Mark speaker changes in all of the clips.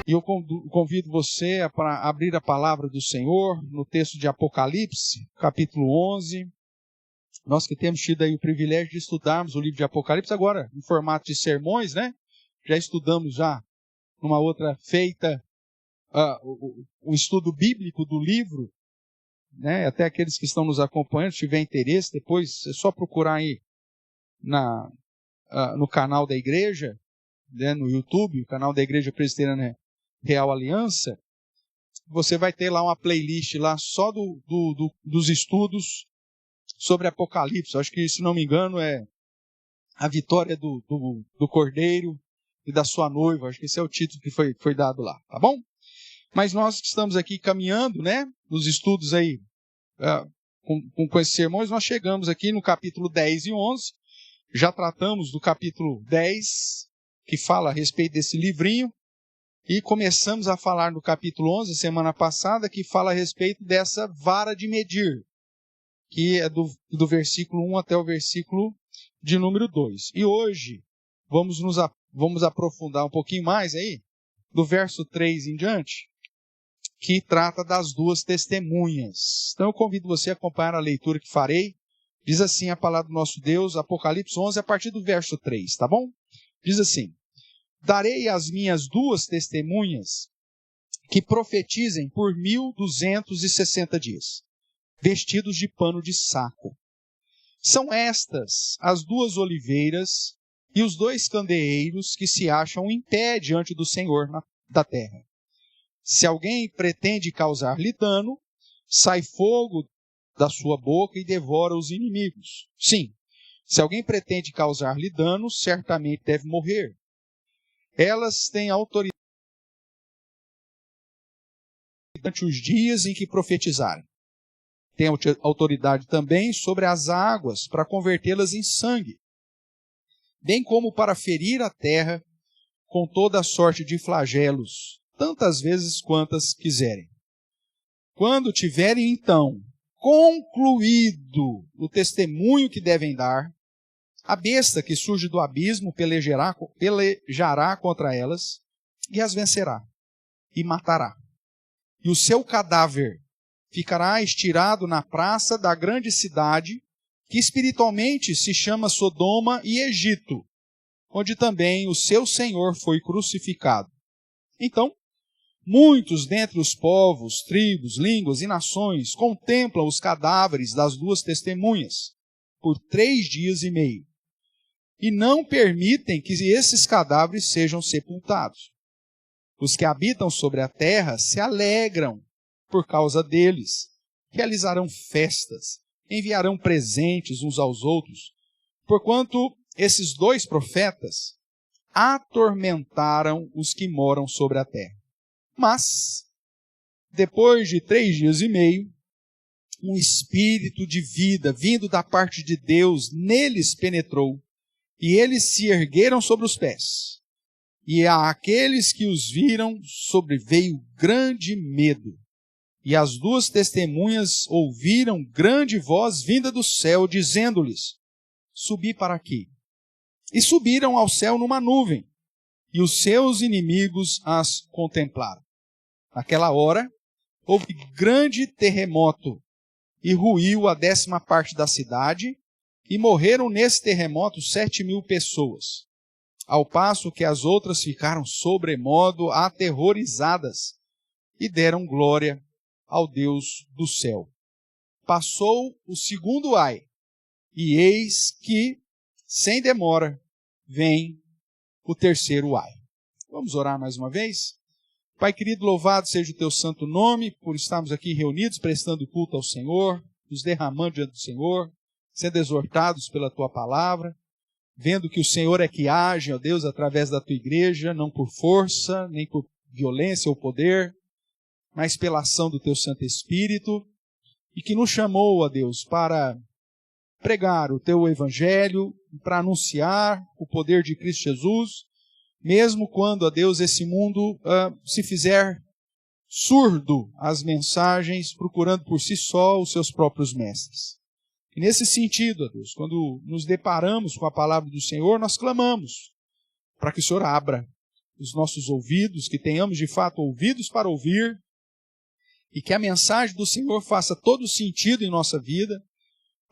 Speaker 1: E eu convido você para abrir a palavra do Senhor no texto de Apocalipse, capítulo 11. Nós que temos tido aí o privilégio de estudarmos o livro de Apocalipse, agora em formato de sermões, né? Já estudamos numa outra feita o estudo bíblico do livro, né? Até aqueles que estão nos acompanhando, se tiver interesse, depois é só procurar aí no canal da igreja, né? No YouTube, o canal da Igreja Presbiteriana Real Aliança. Você vai ter lá uma playlist lá só dos estudos sobre Apocalipse. Acho que, se não me engano, é a vitória do Cordeiro e da sua noiva. Acho que esse é o título que foi dado lá, tá bom? Mas nós que estamos aqui caminhando, né, nos estudos aí, com esses sermões, nós chegamos aqui no capítulo 10 e 11. Já tratamos do capítulo 10, que fala a respeito desse livrinho. E começamos a falar no capítulo 11, semana passada, que fala a respeito dessa vara de medir, que é do versículo 1 até o versículo de número 2. E hoje vamos aprofundar um pouquinho mais aí, do verso 3 em diante, que trata das duas testemunhas. Então eu convido você a acompanhar a leitura que farei. Diz assim a palavra do nosso Deus, Apocalipse 11, a partir do verso 3, tá bom? Diz assim: darei às minhas duas testemunhas que profetizem por 1260 dias, vestidos de pano de saco. São estas as duas oliveiras e os dois candeeiros que se acham em pé diante do Senhor da terra. Se alguém pretende causar-lhe dano, sai fogo da sua boca e devora os inimigos. Sim, se alguém pretende causar-lhe dano, certamente deve morrer. Elas têm autoridade durante os dias em que profetizarem. Têm autoridade também sobre as águas para convertê-las em sangue, bem como para ferir a terra com toda a sorte de flagelos, tantas vezes quantas quiserem. Quando tiverem, então, concluído o testemunho que devem dar, a besta que surge do abismo pelejará contra elas e as vencerá e matará. E o seu cadáver ficará estirado na praça da grande cidade, que espiritualmente se chama Sodoma e Egito, onde também o seu Senhor foi crucificado. Então, muitos dentre os povos, tribos, línguas e nações contemplam os cadáveres das duas testemunhas por 3 dias e meio. E não permitem que esses cadáveres sejam sepultados. Os que habitam sobre a terra se alegram por causa deles, realizarão festas, enviarão presentes uns aos outros, porquanto esses dois profetas atormentaram os que moram sobre a terra. Mas, depois de 3 dias e meio, um espírito de vida vindo da parte de Deus neles penetrou, e eles se ergueram sobre os pés. E àqueles que os viram sobreveio grande medo. E as duas testemunhas ouviram grande voz vinda do céu, dizendo-lhes: subi para aqui. E subiram ao céu numa nuvem, e os seus inimigos as contemplaram. Naquela hora, houve grande terremoto, e ruiu a 10ª parte da cidade, e morreram nesse terremoto 7.000 pessoas, ao passo que as outras ficaram sobremodo aterrorizadas, e deram glória ao Deus do céu. Passou o segundo ai, e eis que, sem demora, vem o terceiro ai. Vamos orar mais uma vez? Pai querido, louvado seja o teu santo nome, por estarmos aqui reunidos, prestando culto ao Senhor, nos derramando diante do Senhor, sendo exortados pela tua palavra, vendo que o Senhor é que age, ó Deus, através da tua igreja, não por força, nem por violência ou poder, mas pela ação do teu Santo Espírito, e que nos chamou, ó Deus, para pregar o teu evangelho, para anunciar o poder de Cristo Jesus, mesmo quando, ó Deus, esse mundo se fizer surdo às mensagens, procurando por si só os seus próprios mestres. E nesse sentido, ó Deus, quando nos deparamos com a palavra do Senhor, nós clamamos para que o Senhor abra os nossos ouvidos, que tenhamos de fato ouvidos para ouvir, e que a mensagem do Senhor faça todo sentido em nossa vida,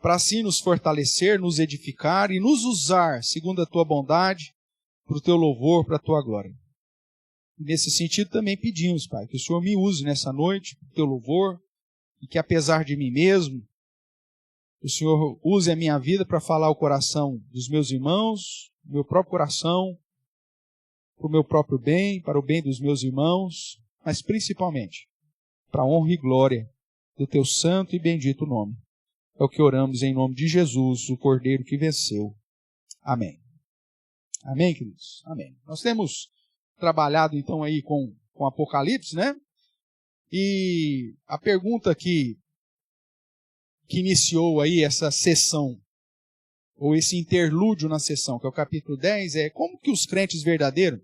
Speaker 1: para assim nos fortalecer, nos edificar e nos usar, segundo a tua bondade, para o teu louvor, para a tua glória. Nesse sentido também pedimos, Pai, que o Senhor me use nessa noite, para o teu louvor, e que apesar de mim mesmo, o Senhor use a minha vida para falar o coração dos meus irmãos, o meu próprio coração, para o meu próprio bem, para o bem dos meus irmãos, mas principalmente para a honra e glória do teu santo e bendito nome. É o que oramos em nome de Jesus, o Cordeiro que venceu. Amém. Amém, queridos? Amém. Nós temos trabalhado então aí com Apocalipse, né? E a pergunta que iniciou aí essa sessão, ou esse interlúdio na sessão, que é o capítulo 10, é como que os crentes verdadeiros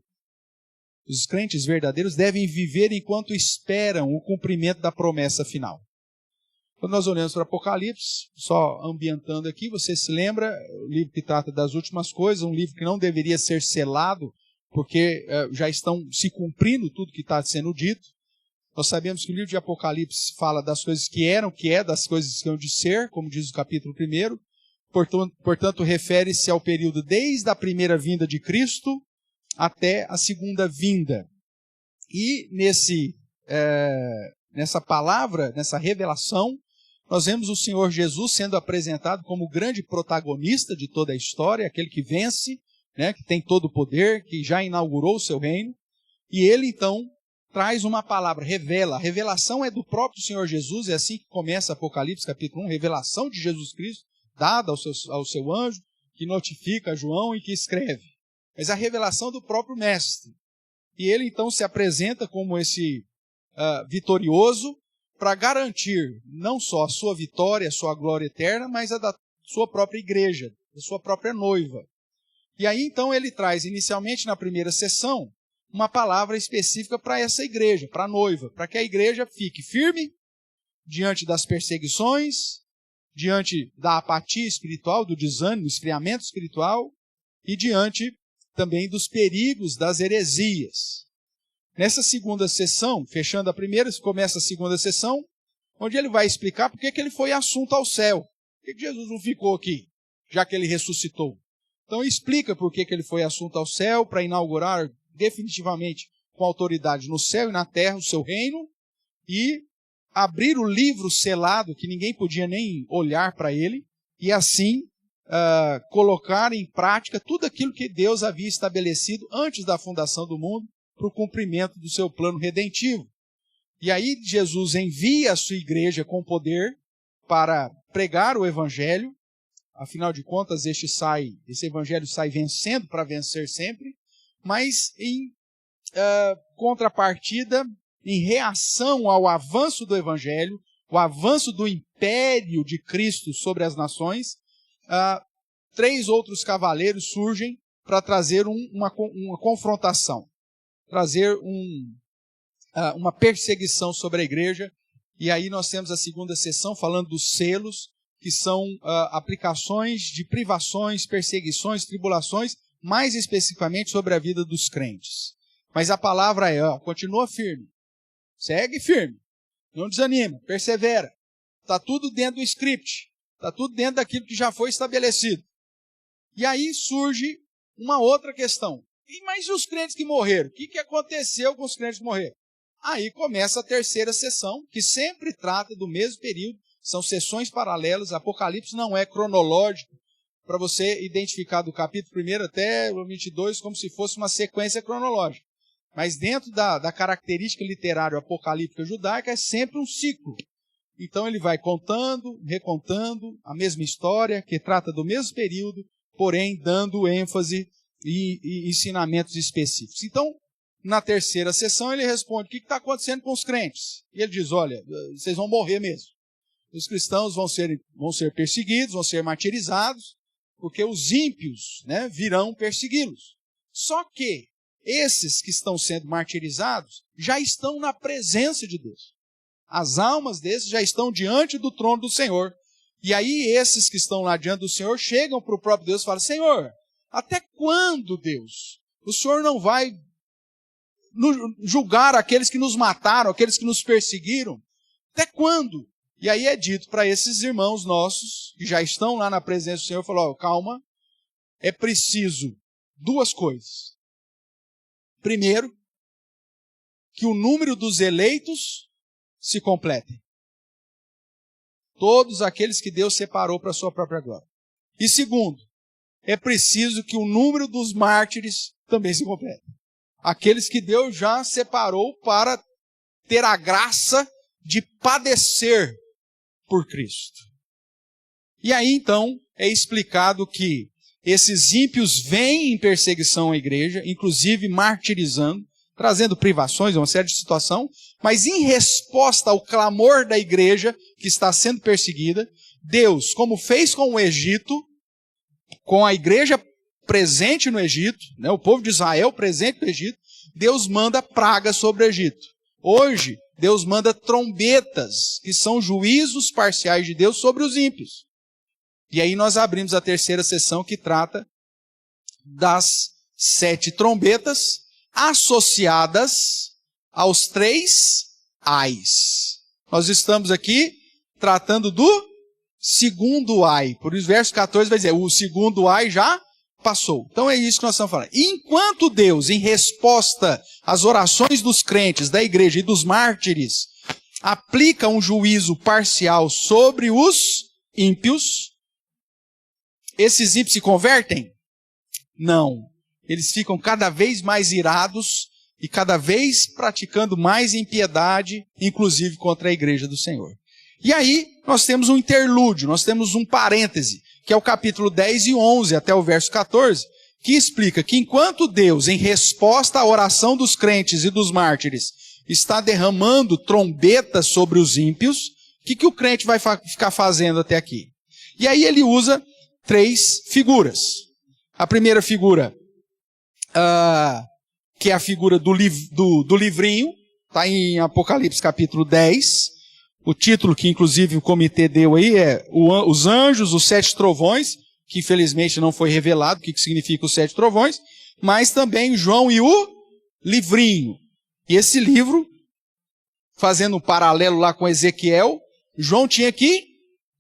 Speaker 1: devem viver enquanto esperam o cumprimento da promessa final. Quando nós olhamos para Apocalipse, só ambientando aqui, você se lembra, o livro que trata das últimas coisas, um livro que não deveria ser selado, porque já estão se cumprindo tudo que está sendo dito. Nós sabemos que o livro de Apocalipse fala das coisas que eram, que é, das coisas que hão de ser, como diz o capítulo 1. Portanto, refere-se ao período desde a primeira vinda de Cristo até a segunda vinda. E nessa palavra, nessa revelação, nós vemos o Senhor Jesus sendo apresentado como o grande protagonista de toda a história, aquele que vence, né, que tem todo o poder, que já inaugurou o seu reino. E ele, então, traz uma palavra, revela. A revelação é do próprio Senhor Jesus, é assim que começa Apocalipse capítulo 1, revelação de Jesus Cristo, dada ao seu anjo, que notifica a João e que escreve. Mas a revelação do próprio Mestre. E ele então se apresenta como esse vitorioso para garantir não só a sua vitória, a sua glória eterna, mas a da sua própria igreja, da sua própria noiva. E aí então ele traz inicialmente na primeira sessão uma palavra específica para essa igreja, para a noiva, para que a igreja fique firme diante das perseguições, diante da apatia espiritual, do desânimo, do esfriamento espiritual e diante também dos perigos das heresias. Nessa segunda sessão, fechando a primeira, começa a segunda sessão, onde ele vai explicar por que ele foi assunto ao céu. Por que Jesus não ficou aqui, já que ele ressuscitou? Então explica por que ele foi assunto ao céu, para inaugurar definitivamente com autoridade no céu e na terra o seu reino, e abrir o livro selado, que ninguém podia nem olhar para ele, e assim colocar em prática tudo aquilo que Deus havia estabelecido antes da fundação do mundo, para o cumprimento do seu plano redentivo. E aí Jesus envia a sua igreja com poder para pregar o evangelho. Afinal de contas, esse evangelho sai vencendo para vencer sempre, mas em contrapartida, em reação ao avanço do evangelho, o avanço do império de Cristo sobre as nações, 3 outros cavaleiros surgem para trazer uma confrontação, trazer uma perseguição sobre a igreja. E aí nós temos a segunda sessão falando dos selos, que são aplicações de privações, perseguições, tribulações, mais especificamente sobre a vida dos crentes. Mas a palavra é, continua firme, segue firme, não desanima, persevera. Está tudo dentro do script, está tudo dentro daquilo que já foi estabelecido. E aí surge uma outra questão. Mas e os crentes que morreram? O que aconteceu com os crentes que morreram? Aí começa a terceira sessão, que sempre trata do mesmo período. São sessões paralelas. Apocalipse não é cronológico, para você identificar do capítulo 1 até o 22 como se fosse uma sequência cronológica. Mas dentro da característica literária apocalíptica judaica é sempre um ciclo. Então ele vai contando, recontando a mesma história, que trata do mesmo período, porém dando ênfase e ensinamentos específicos. Então, na terceira sessão, ele responde: o que está acontecendo com os crentes? E ele diz: olha, vocês vão morrer mesmo. Os cristãos vão ser perseguidos, vão ser martirizados, porque os ímpios, né, virão persegui-los. Só que esses que estão sendo martirizados já estão na presença de Deus. As almas desses já estão diante do trono do Senhor. E aí esses que estão lá diante do Senhor chegam para o próprio Deus e falam: Senhor, até quando, Deus? O Senhor não vai julgar aqueles que nos mataram, aqueles que nos perseguiram? Até quando? E aí é dito para esses irmãos nossos, que já estão lá na presença do Senhor, falou, calma, é preciso duas coisas. Primeiro, que o número dos eleitos se complete. Todos aqueles que Deus separou para a sua própria glória. E segundo, é preciso que o número dos mártires também se complete. Aqueles que Deus já separou para ter a graça de padecer por Cristo. E aí então é explicado que esses ímpios vêm em perseguição à igreja, inclusive martirizando, trazendo privações, uma série de situações, mas em resposta ao clamor da igreja que está sendo perseguida, Deus, como fez com o Egito, com a igreja presente no Egito, né, o povo de Israel presente no Egito, Deus manda pragas sobre o Egito. Hoje, Deus manda trombetas, que são juízos parciais de Deus sobre os ímpios. E aí nós abrimos a terceira sessão que trata das 7 trombetas associadas aos 3 ais. Nós estamos aqui tratando do segundo ai. Por isso, verso 14 vai dizer, o segundo ai já passou. Então é isso que nós estamos falando. Enquanto Deus, em resposta às orações dos crentes, da igreja e dos mártires, aplica um juízo parcial sobre os ímpios, esses ímpios se convertem? Não. Eles ficam cada vez mais irados e cada vez praticando mais impiedade, inclusive contra a igreja do Senhor. E aí nós temos um interlúdio, nós temos um parêntese, que é o capítulo 10 e 11 até o verso 14, que explica que enquanto Deus, em resposta à oração dos crentes e dos mártires, está derramando trombetas sobre os ímpios, o que o crente vai ficar fazendo até aqui? E aí ele usa 3 figuras. A primeira figura, que é a figura do livrinho, está em Apocalipse capítulo 10. O título que inclusive o comitê deu aí é Os Anjos, os 7 Trovões, que infelizmente não foi revelado o que significa os 7 Trovões, mas também João e o livrinho. E esse livro, fazendo um paralelo lá com Ezequiel, João tinha que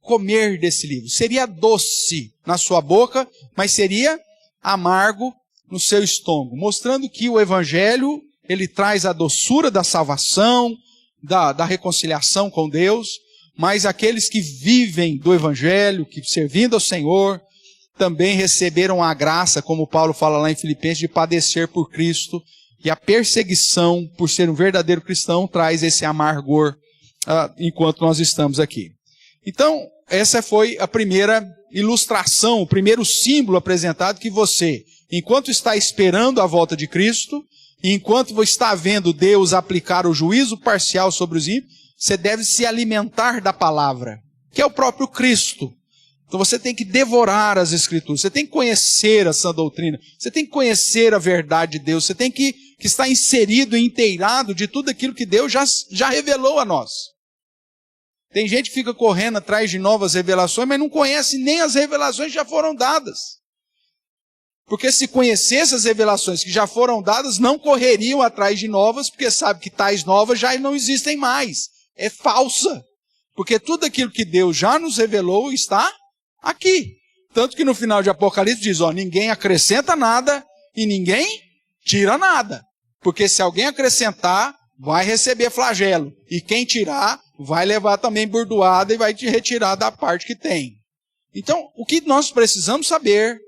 Speaker 1: comer desse livro. Seria doce na sua boca, mas seria amargo no seu estômago, mostrando que o Evangelho, ele traz a doçura da salvação, da reconciliação com Deus, mas aqueles que vivem do Evangelho, que servindo ao Senhor, também receberam a graça, como Paulo fala lá em Filipenses, de padecer por Cristo, e a perseguição por ser um verdadeiro cristão traz esse amargor enquanto nós estamos aqui. Então, essa foi a primeira ilustração, o primeiro símbolo apresentado que você, enquanto está esperando a volta de Cristo, e enquanto você está vendo Deus aplicar o juízo parcial sobre os ímpios, você deve se alimentar da palavra, que é o próprio Cristo. Então você tem que devorar as Escrituras, você tem que conhecer a sã doutrina, você tem que conhecer a verdade de Deus, você tem que estar inserido e inteirado de tudo aquilo que Deus já revelou a nós. Tem gente que fica correndo atrás de novas revelações, mas não conhece nem as revelações que já foram dadas. Porque se conhecesse as revelações que já foram dadas, não correriam atrás de novas, porque sabe que tais novas já não existem mais. É falsa. Porque tudo aquilo que Deus já nos revelou está aqui. Tanto que no final de Apocalipse diz, ninguém acrescenta nada e ninguém tira nada. Porque se alguém acrescentar, vai receber flagelo. E quem tirar, vai levar também burdoada e vai te retirar da parte que tem. Então, o que nós precisamos saber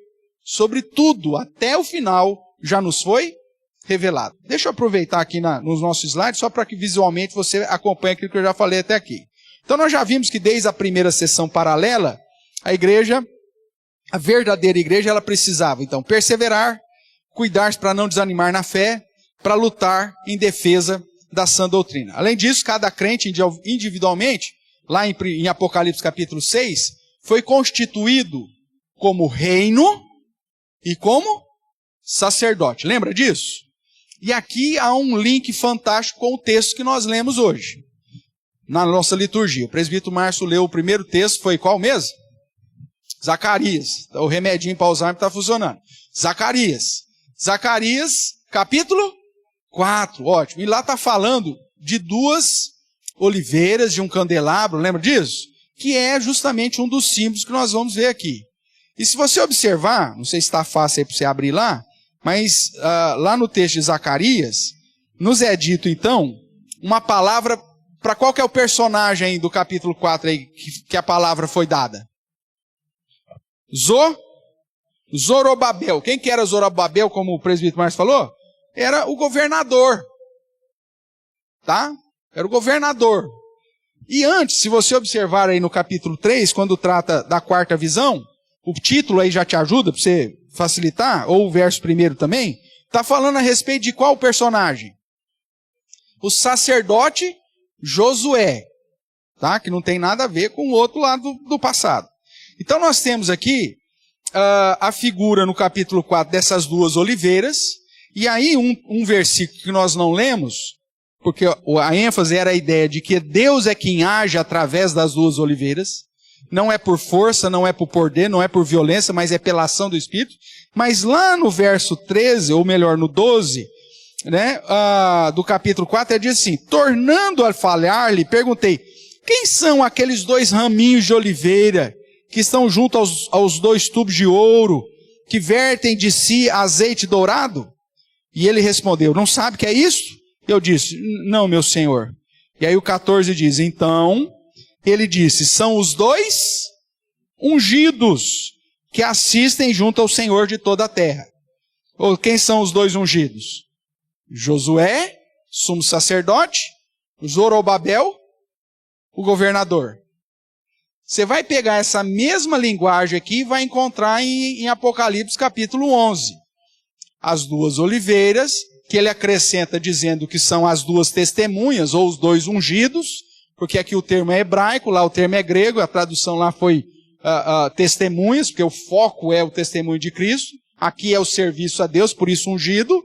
Speaker 1: sobre tudo, até o final, já nos foi revelado. Deixa eu aproveitar aqui nos nossos slides, só para que visualmente você acompanhe aquilo que eu já falei até aqui. Então nós já vimos que desde a primeira sessão paralela, a igreja, a verdadeira igreja, ela precisava, então, perseverar, cuidar-se para não desanimar na fé, para lutar em defesa da sã doutrina. Além disso, cada crente individualmente, lá em Apocalipse capítulo 6, foi constituído como reino e como sacerdote. Lembra disso? E aqui há um link fantástico com o texto que nós lemos hoje, na nossa liturgia. O presbítero Márcio leu o primeiro texto, foi qual mesmo? Zacarias. O remedinho para Alzheimer está funcionando. Zacarias, capítulo 4, ótimo. E lá está falando de 2 oliveiras, de um candelabro, lembra disso? Que é justamente um dos símbolos que nós vamos ver aqui. E se você observar, não sei se está fácil aí para você abrir lá, mas lá no texto de Zacarias, nos é dito então, uma palavra, para qual que é o personagem aí do capítulo 4 aí, que a palavra foi dada? Zorobabel. Quem que era Zorobabel, como o presbítero Márcio falou? Era o governador. Tá? Era o governador. E antes, se você observar aí no capítulo 3, quando trata da quarta visão, o título aí já te ajuda para você facilitar, ou o verso primeiro também, está falando a respeito de qual personagem? O sacerdote Josué, tá? Que não tem nada a ver com o outro lado do passado. Então nós temos aqui a figura no capítulo 4 dessas 2 oliveiras, e aí um versículo que nós não lemos, porque a ênfase era a ideia de que Deus é quem age através das 2 oliveiras, não é por força, não é por poder, não é por violência, mas é pela ação do Espírito. Mas lá no verso 13, ou melhor, no 12, né, do capítulo 4, ele diz assim: tornando a falhar-lhe, perguntei, quem são aqueles 2 raminhos de oliveira que estão junto aos 2 tubos de ouro, que vertem de si azeite dourado? E ele respondeu, não sabe o que é isso? Eu disse, não, meu senhor. E aí o 14 diz, então, ele disse, são os 2 ungidos que assistem junto ao Senhor de toda a terra. Ou quem são os 2 ungidos? Josué, sumo sacerdote, Zorobabel, o governador. Você vai pegar essa mesma linguagem aqui e vai encontrar em Apocalipse capítulo 11. As 2 oliveiras, que ele acrescenta dizendo que são as 2 testemunhas, ou os 2 ungidos, porque aqui o termo é hebraico, lá o termo é grego, a tradução lá foi testemunhas, porque o foco é o testemunho de Cristo, aqui é o serviço a Deus, por isso ungido.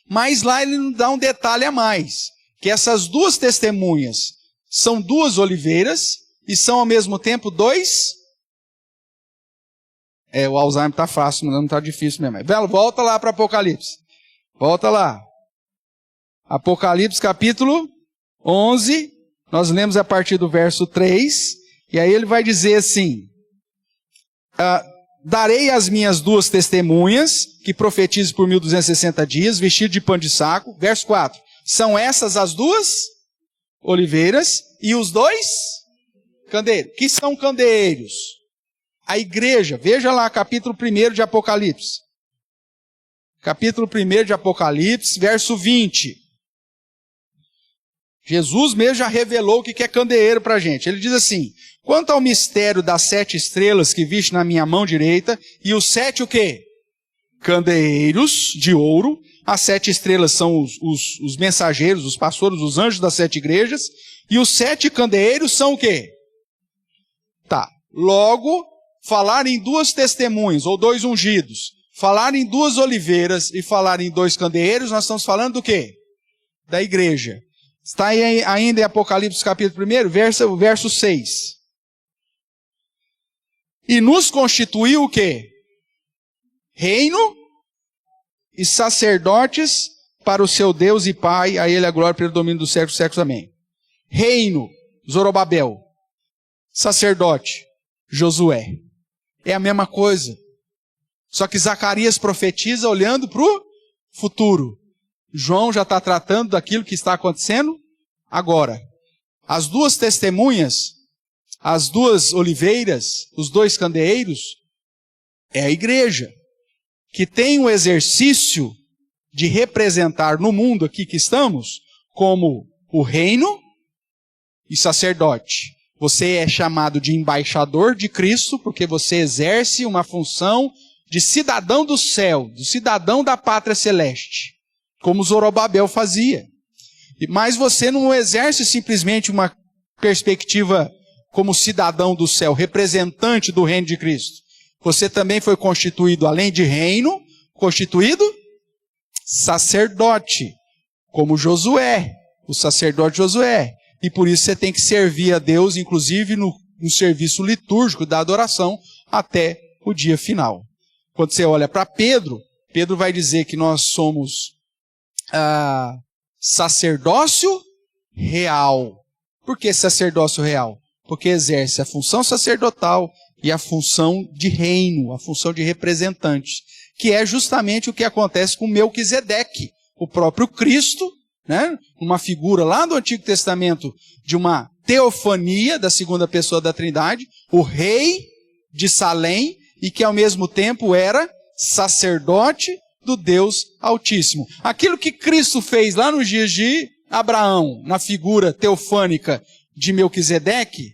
Speaker 1: Mas lá ele nos dá um detalhe a mais, que essas 2 testemunhas são 2 oliveiras, e são ao mesmo tempo 2... o Alzheimer está fácil, mas não está difícil mesmo. Velo, volta lá para Apocalipse. Volta lá. Apocalipse capítulo 11, nós lemos a partir do verso 3, e aí ele vai dizer assim, darei as minhas 2 testemunhas, que profetizem por 1260 dias, vestido de pano de saco. Verso 4, são essas as 2 oliveiras, e os 2 candeeiros. Que são candeeiros? A igreja, veja lá, capítulo 1 de Apocalipse. Capítulo 1 de Apocalipse, verso 20. Jesus mesmo já revelou o que é candeeiro para a gente. Ele diz assim, quanto ao mistério das 7 estrelas que viste na minha mão direita, e os 7 o quê? Candeeiros de ouro. As 7 estrelas são os mensageiros, os pastores, os anjos das 7 igrejas. E os 7 candeeiros são o quê? Tá, logo, falar em 2 testemunhas, ou 2 ungidos, falar em 2 oliveiras e falar em 2 candeeiros, nós estamos falando do quê? Da igreja. Está aí ainda em Apocalipse capítulo 1, verso 6. E nos constituiu o quê? Reino e sacerdotes para o seu Deus e Pai, a ele a glória pelo domínio dos séculos, séculos, amém. Reino, Zorobabel. Sacerdote, Josué. É a mesma coisa. Só que Zacarias profetiza olhando para o futuro. João já está tratando daquilo que está acontecendo agora. As 2 testemunhas, as 2 oliveiras, os 2 candeeiros, é a igreja, que tem o exercício de representar no mundo aqui que estamos, como o reino e sacerdote. Você é chamado de embaixador de Cristo, porque você exerce uma função de cidadão do céu, de cidadão da pátria celeste, como Zorobabel fazia. Mas você não exerce simplesmente uma perspectiva como cidadão do céu, representante do reino de Cristo. Você também foi constituído, além de reino, constituído sacerdote, como Josué, o sacerdote Josué. E por isso você tem que servir a Deus, inclusive no serviço litúrgico da adoração, até o dia final. Quando você olha para Pedro, Pedro vai dizer que nós somos sacerdócio real. Por que sacerdócio real? Porque exerce a função sacerdotal e a função de reino, a função de representante, que é justamente o que acontece com Melquisedeque, o próprio Cristo, né? Uma figura lá do Antigo Testamento de uma teofania da segunda pessoa da Trindade, o rei de Salém, e que ao mesmo tempo era sacerdote do Deus Altíssimo. Aquilo que Cristo fez lá nos dias de Abraão, na figura teofânica de Melquisedeque,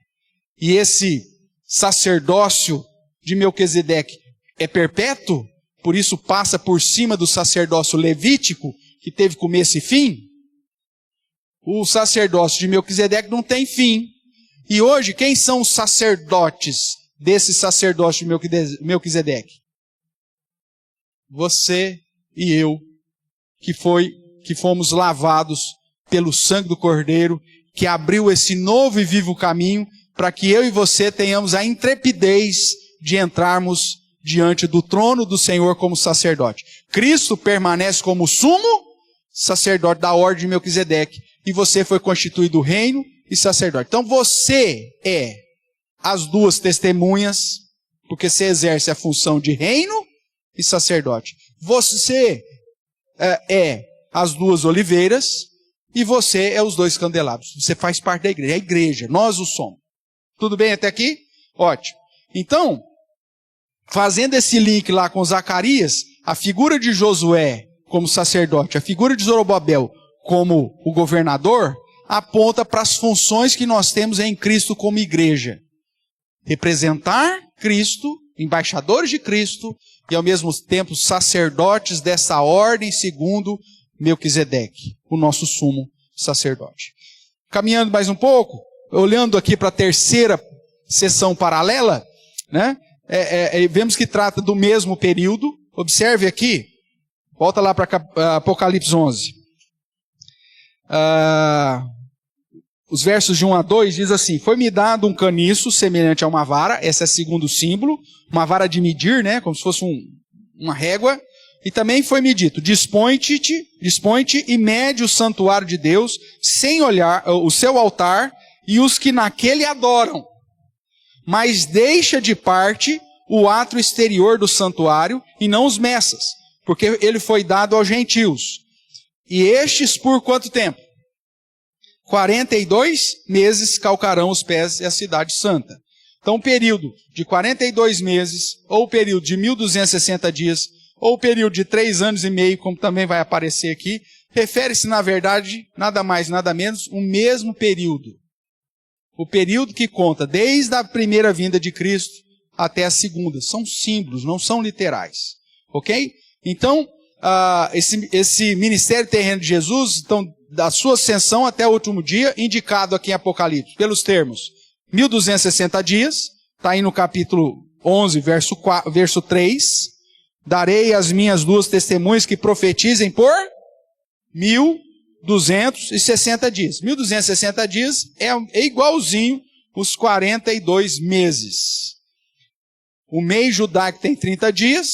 Speaker 1: e esse sacerdócio de Melquisedeque é perpétuo, por isso passa por cima do sacerdócio levítico, que teve começo e fim. O sacerdócio de Melquisedeque não tem fim. E hoje, quem são os sacerdotes desse sacerdócio de Melquisedeque? Você e eu, que fomos lavados pelo sangue do Cordeiro, que abriu esse novo e vivo caminho para que eu e você tenhamos a intrepidez de entrarmos diante do trono do Senhor como sacerdote. Cristo permanece como sumo sacerdote da ordem de Melquisedeque, e você foi constituído reino e sacerdote. Então você é as duas testemunhas, porque você exerce a função de reino e sacerdote. Você é as duas oliveiras, e você é os dois candelabros. Você faz parte da igreja. É a igreja, nós o somos. Tudo bem até aqui? Ótimo. Então, fazendo esse link lá com Zacarias, a figura de Josué como sacerdote, a figura de Zorobabel como o governador, aponta para as funções que nós temos em Cristo como igreja. Representar Cristo, embaixadores de Cristo, e ao mesmo tempo sacerdotes dessa ordem segundo Melquisedeque, o nosso sumo sacerdote. Caminhando mais um pouco, olhando aqui para a terceira sessão paralela, né? Vemos que trata do mesmo período. Observe aqui, volta lá para Apocalipse 11. Os versos de 1 a 2 diz assim: foi-me dado um caniço semelhante a uma vara, esse é segundo símbolo, uma vara de medir, né? Como se fosse uma régua. E também foi-me dito: dispõe-te e mede o santuário de Deus, sem olhar o seu altar e os que naquele adoram. Mas deixa de parte o átrio exterior do santuário e não os meças, porque ele foi dado aos gentios. E estes por quanto tempo? 42 meses calcarão os pés e a cidade santa. Então, o período de 42 meses, ou o período de 1260 dias, ou o período de 3 anos e meio, como também vai aparecer aqui, refere-se, na verdade, nada mais, nada menos, o mesmo período. O período que conta desde a primeira vinda de Cristo até a segunda. São símbolos, não são literais. Ok? Então, esse ministério terreno de Jesus, então, da sua ascensão até o último dia, indicado aqui em Apocalipse, pelos termos 1260 dias, está aí no capítulo 11, verso 3, darei as minhas duas testemunhas que profetizem por 1260 dias. 1260 dias é igualzinho os 42 meses. O mês judaico tem 30 dias.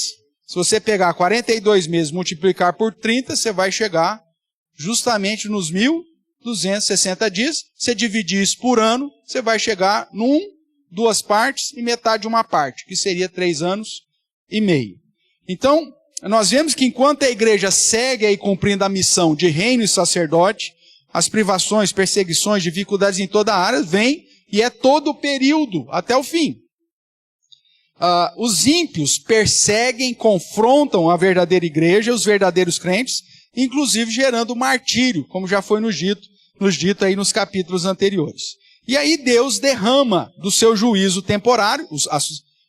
Speaker 1: Se você pegar 42 meses e multiplicar por 30, você vai chegar justamente nos 1260 dias. Você dividir isso por ano, você vai chegar num, 2 partes e metade de uma parte, que seria 3 anos e meio. Então, nós vemos que enquanto a igreja segue aí cumprindo a missão de reino e sacerdote, as privações, perseguições, dificuldades em toda a área vêm, e é todo o período, até o fim. Os ímpios perseguem, confrontam a verdadeira igreja, os verdadeiros crentes, inclusive gerando martírio, como já foi nos dito aí nos capítulos anteriores. E aí Deus derrama do seu juízo temporário,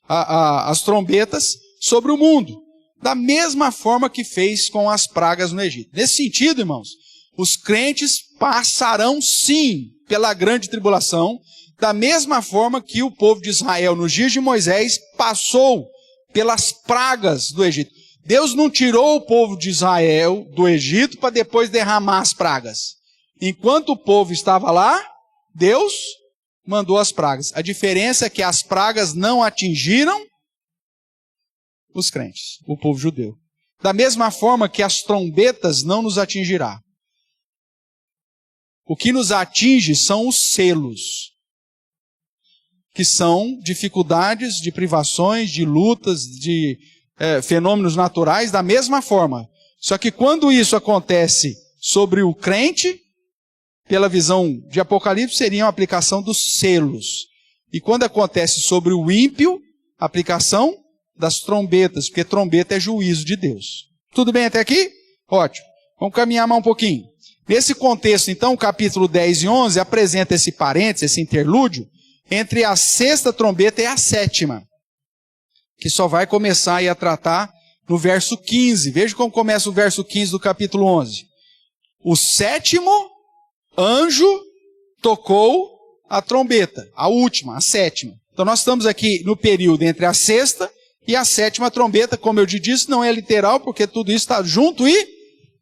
Speaker 1: as trombetas, sobre o mundo, da mesma forma que fez com as pragas no Egito. Nesse sentido, irmãos, os crentes passarão sim pela grande tribulação, da mesma forma que o povo de Israel, nos dias de Moisés, passou pelas pragas do Egito. Deus não tirou o povo de Israel do Egito para depois derramar as pragas. Enquanto o povo estava lá, Deus mandou as pragas. A diferença é que as pragas não atingiram os crentes, o povo judeu. da mesma forma que as trombetas não nos atingirá. O que nos atinge são os selos, que são dificuldades, de privações, de lutas, de fenômenos naturais, da mesma forma. Só que quando isso acontece sobre o crente, pela visão de Apocalipse, seria uma aplicação dos selos. E quando acontece sobre o ímpio, a aplicação das trombetas, porque trombeta é juízo de Deus. Tudo bem até aqui? Ótimo. Vamos caminhar mais um pouquinho. Nesse contexto, então, o capítulo 10 e 11 apresenta esse parênteses, esse interlúdio, entre a sexta trombeta e a sétima, que só vai começar aí a tratar no verso 15. Veja como começa o verso 15 do capítulo 11. O sétimo anjo tocou a trombeta, a última, a sétima. Então nós estamos aqui no período entre a sexta e a sétima trombeta. Como eu te disse, não é literal, porque tudo isso está junto e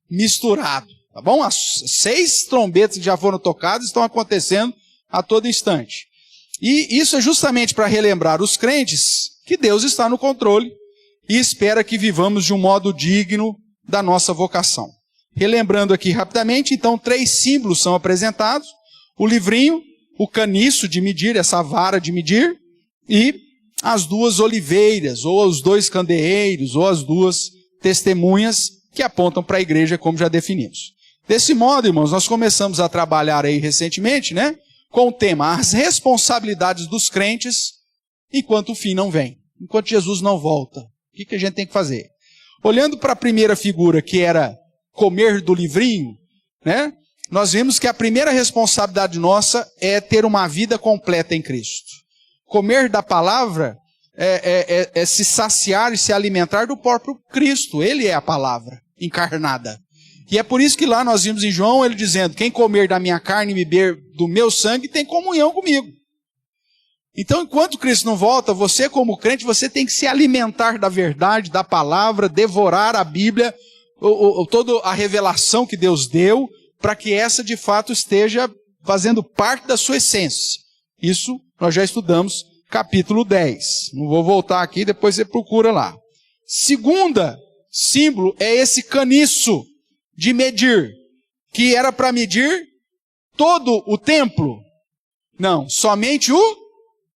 Speaker 1: misturado. Tá bom? As 6 trombetas que já foram tocadas estão acontecendo a todo instante. E isso é justamente para relembrar os crentes que Deus está no controle e espera que vivamos de um modo digno da nossa vocação. Relembrando aqui rapidamente, então, 3 símbolos são apresentados: o livrinho, o caniço de medir, essa vara de medir, e as 2 oliveiras, ou os 2 candeeiros, ou as 2 testemunhas que apontam para a igreja, como já definimos. Desse modo, irmãos, nós começamos a trabalhar aí recentemente, com o tema as responsabilidades dos crentes enquanto o fim não vem, enquanto Jesus não volta. O que a gente tem que fazer? Olhando para a primeira figura, que era comer do livrinho, nós vimos que a primeira responsabilidade nossa é ter uma vida completa em Cristo. Comer da palavra é se saciar e se alimentar do próprio Cristo. Ele é a palavra encarnada. E é por isso que lá nós vimos em João ele dizendo: quem comer da minha carne e beber do meu sangue tem comunhão comigo. Então, enquanto Cristo não volta, você como crente, você tem que se alimentar da verdade, da palavra, devorar a Bíblia, toda a revelação que Deus deu, para que essa de fato esteja fazendo parte da sua essência. Isso nós já estudamos capítulo 10. Não vou voltar aqui, depois você procura lá. Segunda símbolo é esse caniço de medir, que era para medir todo o templo. Não, somente o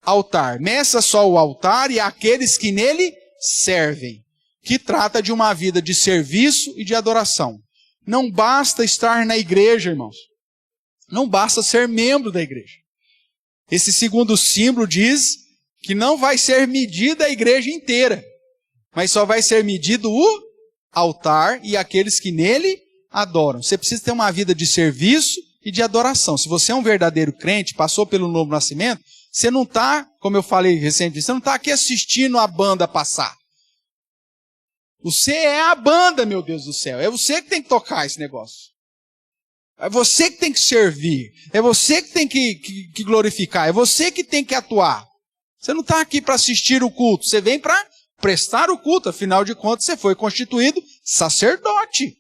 Speaker 1: altar. Meça só o altar e aqueles que nele servem, que trata de uma vida de serviço e de adoração. Não basta estar na igreja, irmãos. Não basta ser membro da igreja. Esse segundo símbolo diz que não vai ser medida a igreja inteira, mas só vai ser medido o altar e aqueles que nele adoram. Você precisa ter uma vida de serviço e de adoração. Se você é um verdadeiro crente, passou pelo novo nascimento, você não está, como eu falei recentemente, você não está aqui assistindo a banda passar. Você é a banda, meu Deus do céu. É você que tem que tocar esse negócio. É você que tem que servir. É você que tem que glorificar. É você que tem que atuar. Você não está aqui para assistir o culto. Você vem para prestar o culto. Afinal de contas, você foi constituído sacerdote.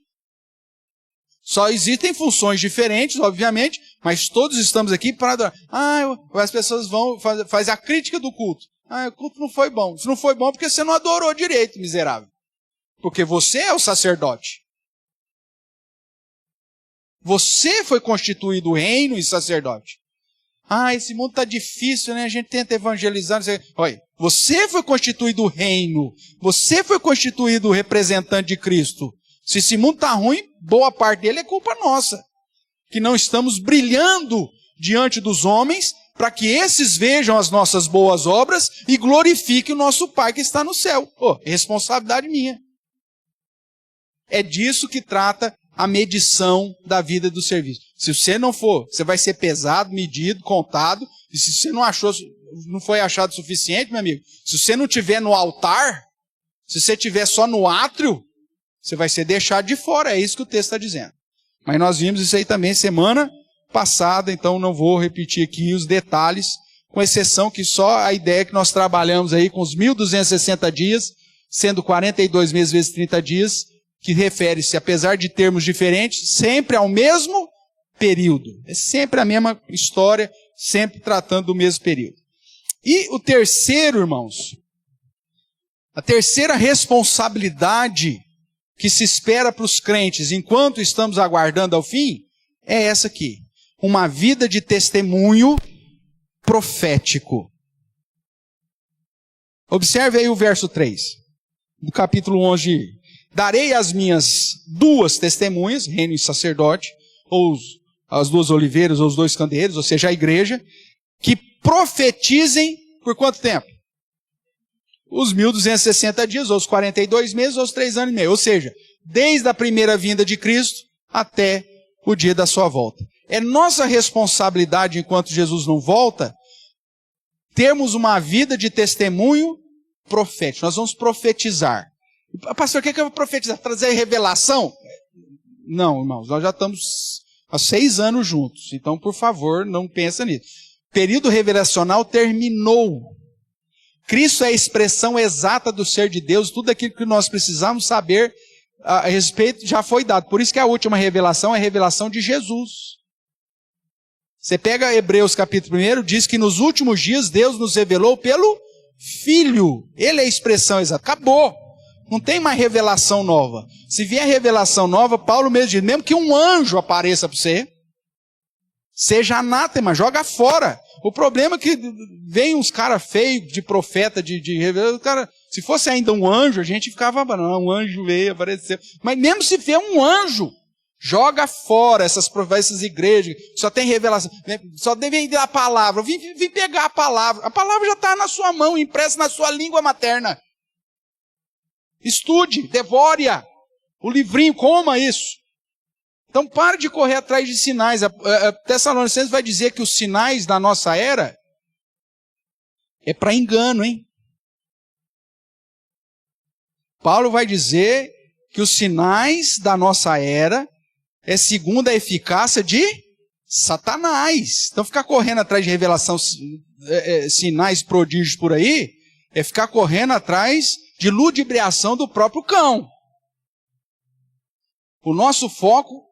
Speaker 1: Só existem funções diferentes, obviamente, mas todos estamos aqui para adorar. As pessoas vão fazer a crítica do culto. O culto não foi bom. Isso não foi bom porque você não adorou direito, miserável. Porque você é o sacerdote. Você foi constituído reino e sacerdote. Esse mundo está difícil, A gente tenta evangelizar. Olha, você foi constituído reino. Você foi constituído representante de Cristo. Se esse mundo está ruim, boa parte dele é culpa nossa. Que não estamos brilhando diante dos homens para que esses vejam as nossas boas obras e glorifiquem o nosso Pai que está no céu. Responsabilidade minha. É disso que trata a medição da vida do serviço. Se você não for, você vai ser pesado, medido, contado. E se você não foi achado suficiente, meu amigo, se você não estiver no altar, se você estiver só no átrio, você vai ser deixado de fora. É isso que o texto está dizendo. Mas nós vimos isso aí também semana passada, então não vou repetir aqui os detalhes, com exceção que só a ideia que nós trabalhamos aí com os 1.260 dias, sendo 42 meses vezes 30 dias, que refere-se, apesar de termos diferentes, sempre ao mesmo período. É sempre a mesma história, sempre tratando do mesmo período. E o terceiro, irmãos, a terceira responsabilidade que se espera para os crentes enquanto estamos aguardando ao fim, é essa aqui. Uma vida de testemunho profético. Observe aí o verso 3, do capítulo 11. Darei as minhas duas testemunhas, reino e sacerdote, ou as duas oliveiras, ou os dois candeeiros, ou seja, a igreja, que profetizem por quanto tempo? Os 1260 dias, ou os 42 meses, ou os 3 anos e meio. Ou seja, desde a primeira vinda de Cristo até o dia da sua volta. É nossa responsabilidade, enquanto Jesus não volta, termos uma vida de testemunho profético. Nós vamos profetizar. Pastor, o que eu vou profetizar? Trazer revelação? Não, irmãos, nós já estamos há 6 anos juntos. Então, por favor, não pensa nisso. O período revelacional terminou. Cristo é a expressão exata do ser de Deus. Tudo aquilo que nós precisamos saber a respeito já foi dado. Por isso que a última revelação é a revelação de Jesus. Você pega Hebreus capítulo 1, diz que nos últimos dias Deus nos revelou pelo Filho. Ele é a expressão exata. Acabou. Não tem mais revelação nova. Se vier revelação nova, Paulo mesmo diz, mesmo que um anjo apareça para você, seja anátema, joga fora. O problema é que vem uns caras feios de profeta, de revelação. Cara, se fosse ainda um anjo, a gente ficava, não, um anjo veio, apareceu. Mas mesmo se vier um anjo, joga fora essas igrejas, só tem revelação, só deve ir a palavra. Vim pegar a palavra já está na sua mão, impressa na sua língua materna. Estude, devore-a, o livrinho, coma isso. Então pare de correr atrás de sinais. A Tessalonicenses vai dizer que os sinais da nossa era é para engano, hein? Paulo vai dizer que os sinais da nossa era é segundo a eficácia de Satanás. Então ficar correndo atrás de revelação, sinais, prodígios por aí, é ficar correndo atrás de ludibriação do próprio cão. O nosso foco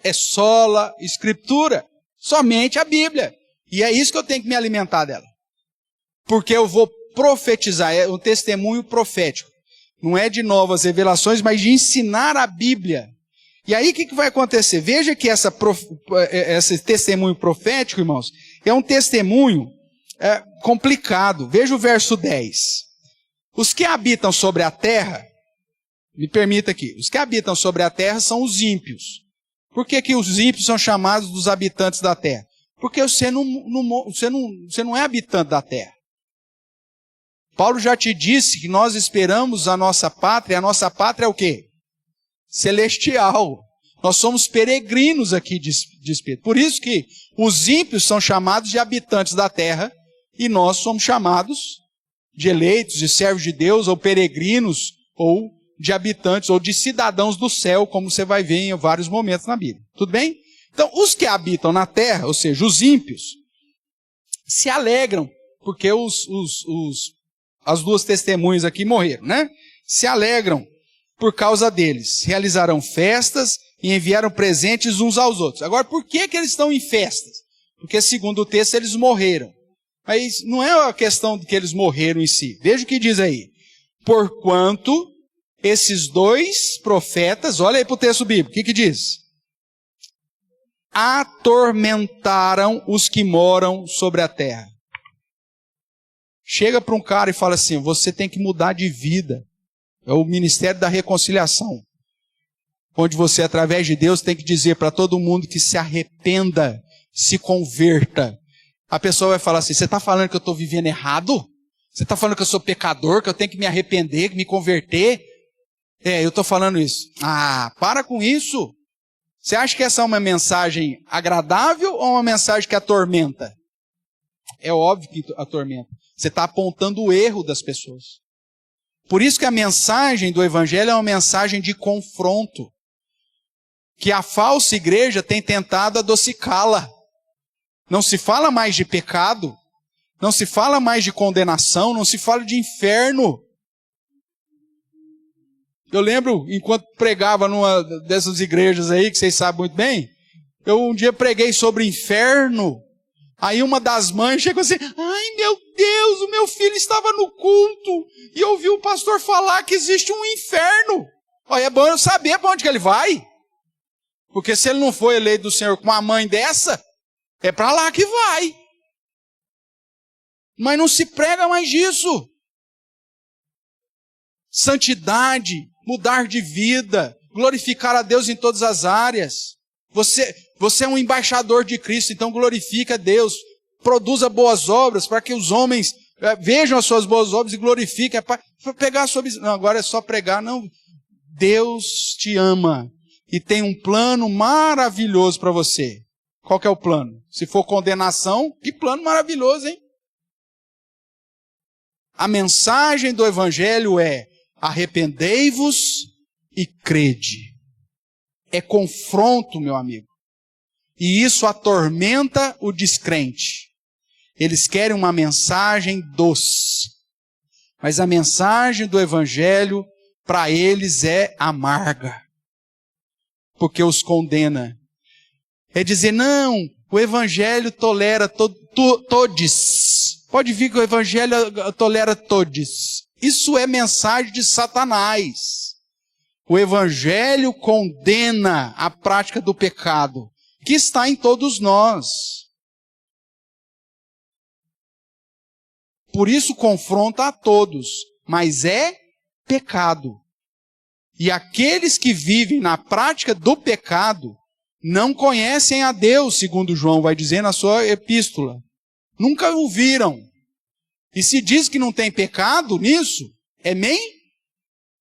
Speaker 1: é sola escritura, somente a Bíblia. E é isso que eu tenho que me alimentar dela. Porque eu vou profetizar, é um testemunho profético. Não é de novas revelações, mas de ensinar a Bíblia. E aí o que vai acontecer? Veja que esse testemunho profético, irmãos, é um testemunho complicado. Veja o verso 10. Os que habitam sobre a terra, me permita aqui, os que habitam sobre a terra são os ímpios. Por que os ímpios são chamados dos habitantes da terra? Porque você não é habitante da terra. Paulo já te disse que nós esperamos a nossa pátria é o quê? Celestial. Nós somos peregrinos aqui de espírito. Por isso que os ímpios são chamados de habitantes da terra e nós somos chamados de eleitos, de servos de Deus, ou peregrinos, ou de habitantes, ou de cidadãos do céu, como você vai ver em vários momentos na Bíblia. Tudo bem? Então, os que habitam na terra, ou seja, os ímpios, se alegram, porque as duas testemunhas aqui morreram, né? Se alegram por causa deles. Realizarão festas e enviaram presentes uns aos outros. Agora, por que eles estão em festas? Porque, segundo o texto, eles morreram. Mas não é a questão de que eles morreram em si. Veja o que diz aí. Porquanto esses dois profetas, olha aí para o texto bíblico, o que diz? Atormentaram os que moram sobre a terra. Chega para um cara e fala assim, você tem que mudar de vida. É o ministério da reconciliação. Onde você, através de Deus, tem que dizer para todo mundo que se arrependa, se converta. A pessoa vai falar assim, você está falando que eu estou vivendo errado? Você está falando que eu sou pecador, que eu tenho que me arrepender, que me converter? Eu estou falando isso. Para com isso. Você acha que essa é uma mensagem agradável ou uma mensagem que atormenta? É óbvio que atormenta. Você está apontando o erro das pessoas. Por isso que a mensagem do Evangelho é uma mensagem de confronto. Que a falsa igreja tem tentado adocicá-la. Não se fala mais de pecado, não se fala mais de condenação, não se fala de inferno. Eu lembro, enquanto pregava numa dessas igrejas aí, que vocês sabem muito bem, eu um dia preguei sobre inferno, aí uma das mães chegou assim, ai meu Deus, o meu filho estava no culto, e ouviu o pastor falar que existe um inferno. Olha, é bom eu saber para onde que ele vai. Porque se ele não foi eleito do Senhor com uma mãe dessa, é para lá que vai. Mas não se prega mais disso. Santidade, mudar de vida, glorificar a Deus em todas as áreas. Você é um embaixador de Cristo, então glorifica a Deus. Produza boas obras para que os homens vejam as suas boas obras e glorifiquem. Pegar sobre... Não, agora é só pregar, não. Deus te ama e tem um plano maravilhoso para você. Qual que é o plano? Se for condenação, que plano maravilhoso, hein? A mensagem do Evangelho é: arrependei-vos e crede. É confronto, meu amigo. E isso atormenta o descrente. Eles querem uma mensagem doce. Mas a mensagem do Evangelho, para eles, é amarga. Porque os condena. É dizer, não, o Evangelho tolera todes. Pode vir que o Evangelho tolera todes. Isso é mensagem de Satanás. O Evangelho condena a prática do pecado, que está em todos nós. Por isso confronta a todos, mas é pecado. E aqueles que vivem na prática do pecado não conhecem a Deus, segundo João vai dizer na sua epístola. Nunca o viram. E se diz que não tem pecado nisso, é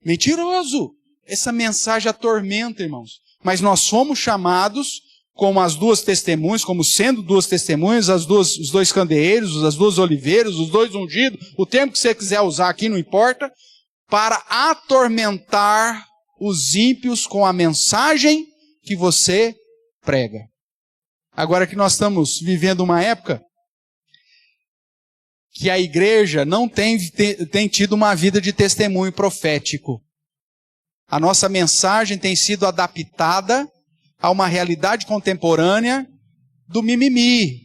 Speaker 1: mentiroso. Essa mensagem atormenta, irmãos. Mas nós somos chamados como as duas testemunhas, como sendo duas testemunhas, os dois candeeiros, as duas oliveiras, os dois ungidos, o termo que você quiser usar aqui, não importa, para atormentar os ímpios com a mensagem que você prega. Agora que nós estamos vivendo uma época que a igreja não tem tido uma vida de testemunho profético. A nossa mensagem tem sido adaptada a uma realidade contemporânea do mimimi.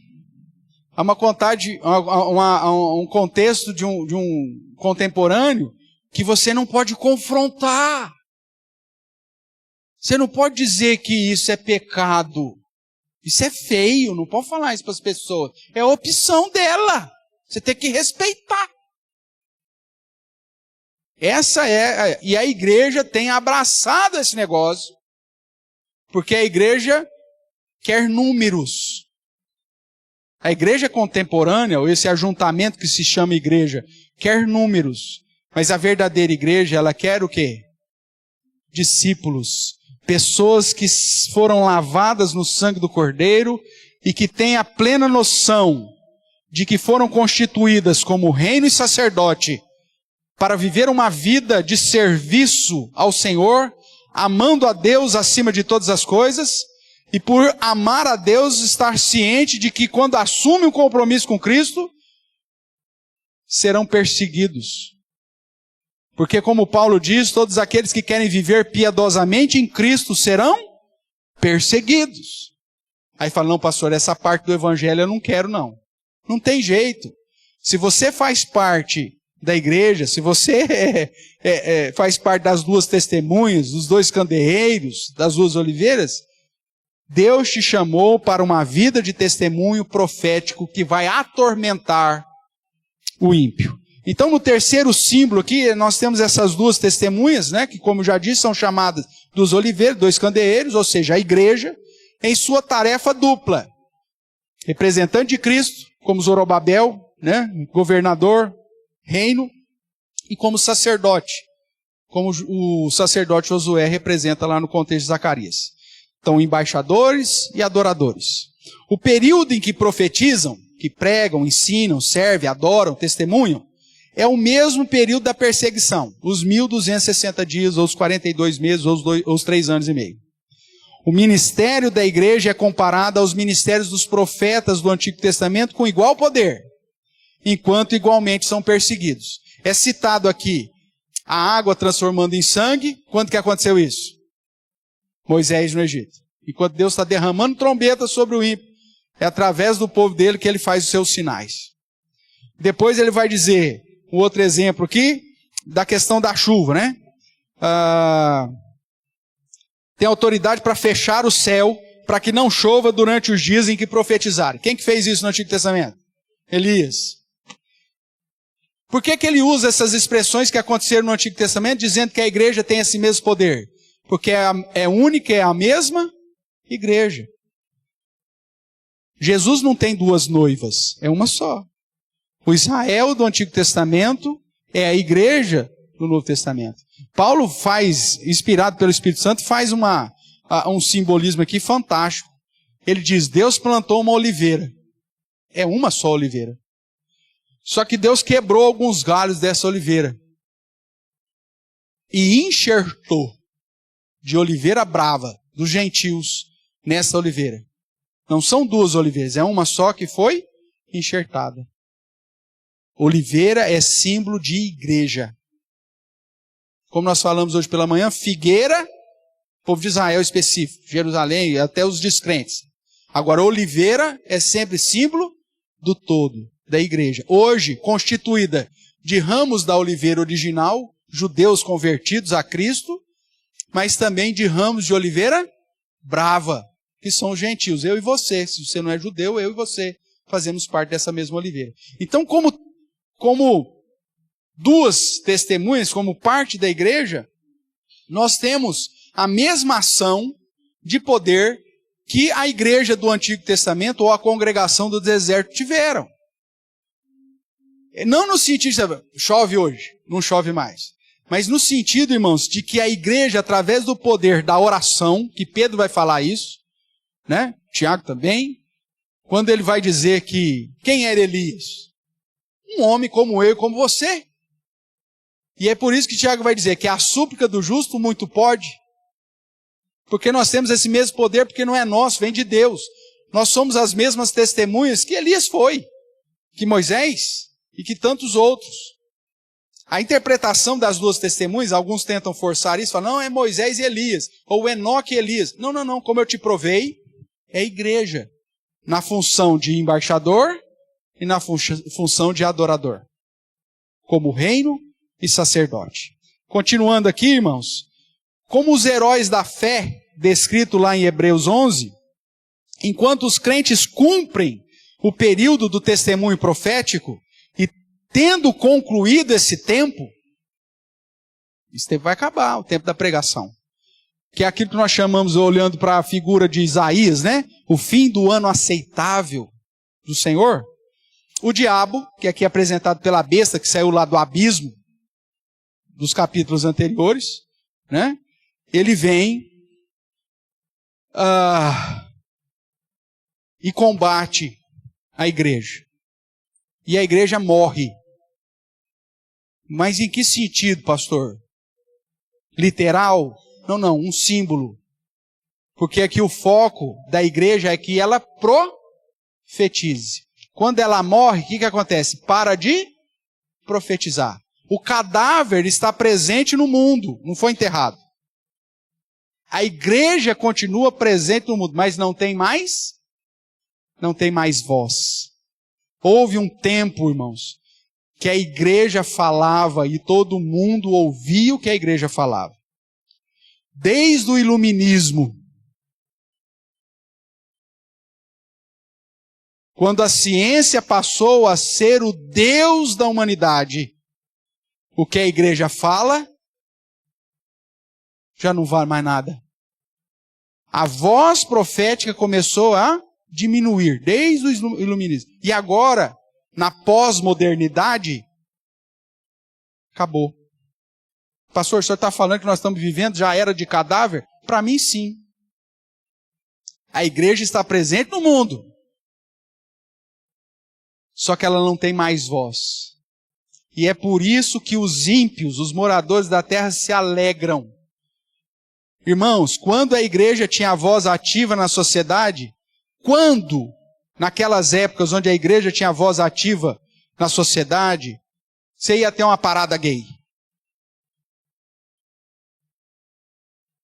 Speaker 1: A um contexto de um contemporâneo que você não pode confrontar. Você não pode dizer que isso é pecado. Isso é feio, não pode falar isso para as pessoas. É a opção dela. Você tem que respeitar. E a igreja tem abraçado esse negócio, porque a igreja quer números. A igreja contemporânea, ou esse ajuntamento que se chama igreja, quer números. Mas a verdadeira igreja, ela quer o quê? Discípulos. Pessoas que foram lavadas no sangue do Cordeiro e que têm a plena noção de que foram constituídas como reino e sacerdote para viver uma vida de serviço ao Senhor, amando a Deus acima de todas as coisas, e por amar a Deus, estar ciente de que quando assume um compromisso com Cristo, serão perseguidos. Porque como Paulo diz, todos aqueles que querem viver piedosamente em Cristo serão perseguidos. Aí fala, não pastor, essa parte do evangelho eu não quero não. Não tem jeito. Se você faz parte da igreja, se você faz parte das duas testemunhas, dos dois candeeiros, das duas oliveiras, Deus te chamou para uma vida de testemunho profético que vai atormentar o ímpio. Então, no terceiro símbolo aqui, nós temos essas duas testemunhas, né, que, como já disse, são chamadas dos oliveiros, dois candeeiros, ou seja, a igreja, em sua tarefa dupla. Representante de Cristo, como Zorobabel, né, governador, reino, e como sacerdote, como o sacerdote Josué representa lá no contexto de Zacarias. Então, embaixadores e adoradores. O período em que profetizam, que pregam, ensinam, servem, adoram, testemunham, é o mesmo período da perseguição, os 1260 dias, ou os 42 meses, ou os 3 anos e meio. O ministério da igreja é comparado aos ministérios dos profetas do Antigo Testamento com igual poder, enquanto igualmente são perseguidos. É citado aqui a água transformando em sangue. Quando que aconteceu isso? Moisés no Egito. Enquanto Deus está derramando trombeta sobre o ímpio, é através do povo dele que ele faz os seus sinais. Depois ele vai dizer, um outro exemplo aqui, da questão da chuva, né? tem autoridade para fechar o céu, para que não chova durante os dias em que profetizarem. Quem que fez isso no Antigo Testamento? Elias. Por que ele usa essas expressões que aconteceram no Antigo Testamento, dizendo que a igreja tem esse mesmo poder? Porque é única, é a mesma igreja. Jesus não tem duas noivas, é uma só. O Israel do Antigo Testamento é a igreja do Novo Testamento. Paulo faz, inspirado pelo Espírito Santo, faz um simbolismo aqui fantástico. Ele diz, Deus plantou uma oliveira. É uma só oliveira. Só que Deus quebrou alguns galhos dessa oliveira. E enxertou de oliveira brava, dos gentios, nessa oliveira. Não são duas oliveiras, é uma só que foi enxertada. Oliveira é símbolo de igreja. Como nós falamos hoje pela manhã, figueira, povo de Israel específico, Jerusalém, até os descrentes. Agora, oliveira é sempre símbolo do todo, da igreja. Hoje, constituída de ramos da oliveira original, judeus convertidos a Cristo, mas também de ramos de oliveira brava, que são os gentios, eu e você. Se você não é judeu, eu e você fazemos parte dessa mesma oliveira. Então, como duas testemunhas, como parte da igreja, nós temos a mesma ação de poder que a igreja do Antigo Testamento ou a congregação do deserto tiveram. Não no sentido de chove hoje, não chove mais. Mas no sentido, irmãos, de que a igreja, através do poder da oração, que Pedro vai falar isso, né? Tiago também, quando ele vai dizer que quem era Elias? Um homem como eu e como você. E é por isso que Tiago vai dizer que a súplica do justo muito pode. Porque nós temos esse mesmo poder, porque não é nosso, vem de Deus. Nós somos as mesmas testemunhas que Elias foi, que Moisés e que tantos outros. A interpretação das duas testemunhas, alguns tentam forçar isso, falam, não, é Moisés e Elias, ou Enoque e Elias. Não, como eu te provei, é a igreja, na função de embaixador e na função de adorador, como reino e sacerdote. Continuando aqui, irmãos, como os heróis da fé, descrito lá em Hebreus 11, enquanto os crentes cumprem o período do testemunho profético, e tendo concluído esse tempo vai acabar, o tempo da pregação. Que é aquilo que nós chamamos, olhando para a figura de Isaías, né? O fim do ano aceitável do Senhor. O diabo, que aqui é apresentado pela besta, que saiu lá do abismo, dos capítulos anteriores, né? Ele vem e combate a igreja. E a igreja morre. Mas em que sentido, pastor? Literal? Não, um símbolo. Porque aqui o foco da igreja é que ela profetize. Quando ela morre, o que acontece? Para de profetizar. O cadáver está presente no mundo, não foi enterrado. A igreja continua presente no mundo, mas não tem mais voz. Houve um tempo, irmãos, que a igreja falava e todo mundo ouvia o que a igreja falava. Desde o iluminismo, quando a ciência passou a ser o Deus da humanidade, o que a igreja fala já não vale mais nada. A voz profética começou a diminuir, desde o iluminismo. E agora, na pós-modernidade, acabou. Pastor, o senhor está falando que nós estamos vivendo já era de cadáver? Para mim, sim. A igreja está presente no mundo. Só que ela não tem mais voz. E é por isso que os ímpios, os moradores da terra, se alegram. Irmãos, quando a igreja tinha a voz ativa na sociedade, quando, naquelas épocas onde a igreja tinha a voz ativa na sociedade, você ia ter uma parada gay.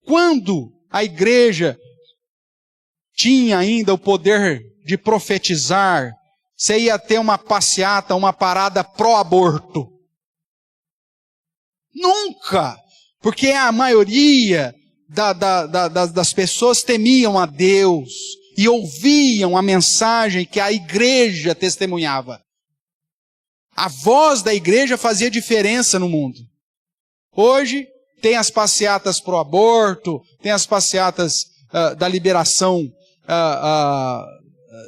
Speaker 1: Quando a igreja tinha ainda o poder de profetizar, você ia ter uma passeata, uma parada pró-aborto. Nunca! Porque a maioria das pessoas temiam a Deus e ouviam a mensagem que a igreja testemunhava. A voz da igreja fazia diferença no mundo. Hoje tem as passeatas pro aborto, tem as passeatas da liberação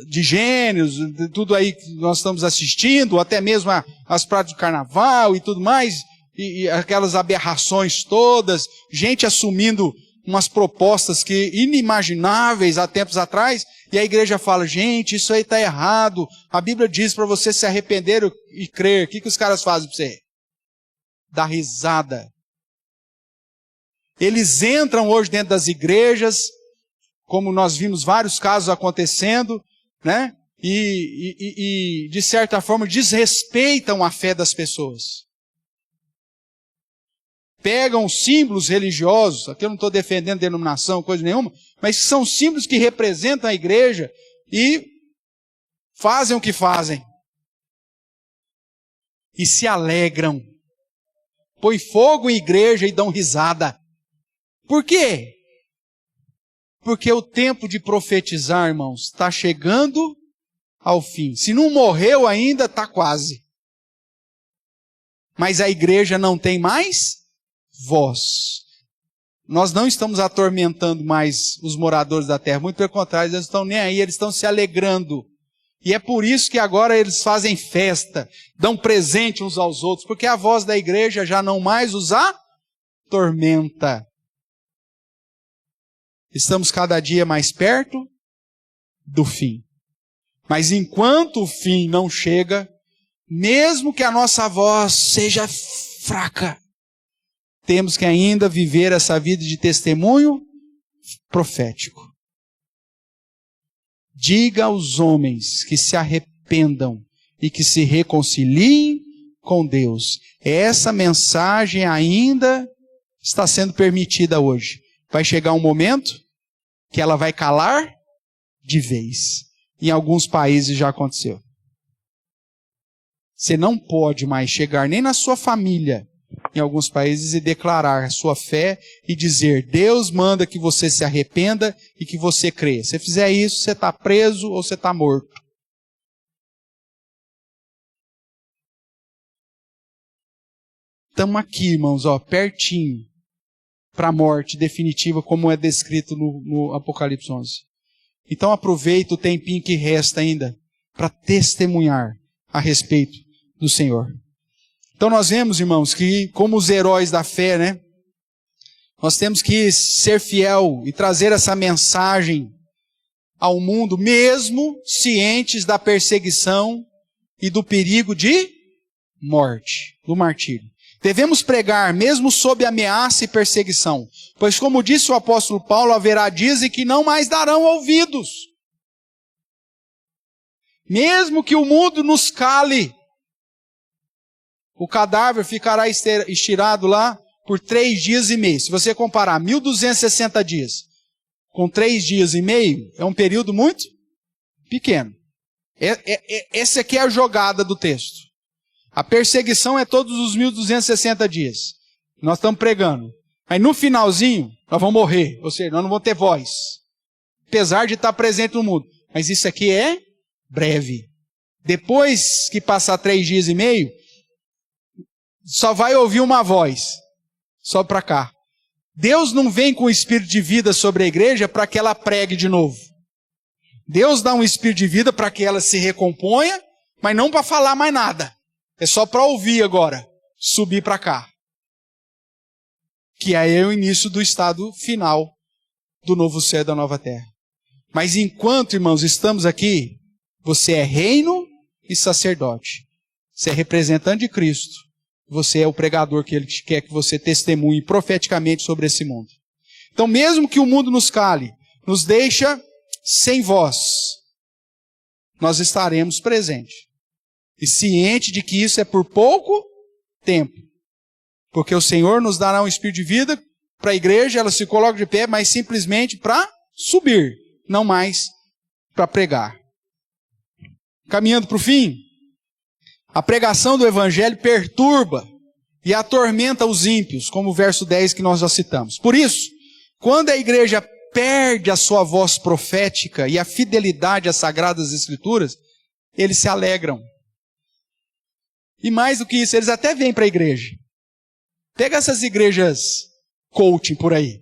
Speaker 1: de gêneros, tudo aí que nós estamos assistindo, até mesmo as práticas do carnaval e tudo mais, e aquelas aberrações todas, gente assumindo umas propostas que inimagináveis há tempos atrás, e a igreja fala, gente, isso aí está errado, a Bíblia diz para você se arrepender e crer. O que os caras fazem para você? Dá risada. Eles entram hoje dentro das igrejas, como nós vimos vários casos acontecendo, né? E de certa forma desrespeitam a fé das pessoas. Pegam símbolos religiosos, aqui eu não estou defendendo denominação, coisa nenhuma, mas são símbolos que representam a igreja e fazem o que fazem. E se alegram. Põe fogo em igreja e dão risada. Por quê? Porque o tempo de profetizar, irmãos, está chegando ao fim. Se não morreu ainda, está quase. Mas a igreja não tem mais voz. Nós não estamos atormentando mais os moradores da terra. Muito pelo contrário, eles não estão nem aí, eles estão se alegrando. E é por isso que agora eles fazem festa, dão presente uns aos outros, porque a voz da igreja já não mais os atormenta. Estamos cada dia mais perto do fim. Mas enquanto o fim não chega, mesmo que a nossa voz seja fraca, temos que ainda viver essa vida de testemunho profético. Diga aos homens que se arrependam e que se reconciliem com Deus. Essa mensagem ainda está sendo permitida hoje. Vai chegar um momento que ela vai calar de vez. Em alguns países já aconteceu. Você não pode mais chegar nem na sua família, em alguns países, e declarar a sua fé e dizer, Deus manda que você se arrependa e que você crê. Se fizer isso, você está preso ou você está morto. Estamos aqui, irmãos, pertinho, para a morte definitiva, como é descrito no Apocalipse 11. Então aproveita o tempinho que resta ainda para testemunhar a respeito do Senhor. Então nós vemos, irmãos, que como os heróis da fé, né? Nós temos que ser fiel e trazer essa mensagem ao mundo, mesmo cientes da perseguição e do perigo de morte, do martírio. Devemos pregar, mesmo sob ameaça e perseguição, pois como disse o apóstolo Paulo, haverá dias em que não mais darão ouvidos. Mesmo que o mundo nos cale, o cadáver ficará estirado lá por 3 dias e meio. Se você comparar 1.260 dias com 3 dias e meio, é um período muito pequeno. Essa aqui é a jogada do texto. A perseguição é todos os 1.260 dias. Nós estamos pregando. Aí no finalzinho, nós vamos morrer. Ou seja, nós não vamos ter voz. Apesar de estar presente no mundo. Mas isso aqui é breve. Depois que passar 3 dias e meio, só vai ouvir uma voz. Só para cá. Deus não vem com o espírito de vida sobre a igreja para que ela pregue de novo. Deus dá um espírito de vida para que ela se recomponha, mas não para falar mais nada. É só para ouvir agora, subir para cá. Que aí é o início do estado final do novo céu e da nova terra. Mas enquanto, irmãos, estamos aqui, você é reino e sacerdote. Você é representante de Cristo. Você é o pregador que Ele quer que você testemunhe profeticamente sobre esse mundo. Então, mesmo que o mundo nos cale, nos deixa sem voz, nós estaremos presentes. E ciente de que isso é por pouco tempo. Porque o Senhor nos dará um espírito de vida para a igreja, ela se coloca de pé, mas simplesmente para subir, não mais para pregar. Caminhando para o fim, a pregação do Evangelho perturba e atormenta os ímpios, como o verso 10 que nós já citamos. Por isso, Quando a igreja perde a sua voz profética e a fidelidade às Sagradas Escrituras, eles se alegram. E mais do que isso, eles até vêm para a igreja. Pega essas igrejas coaching por aí.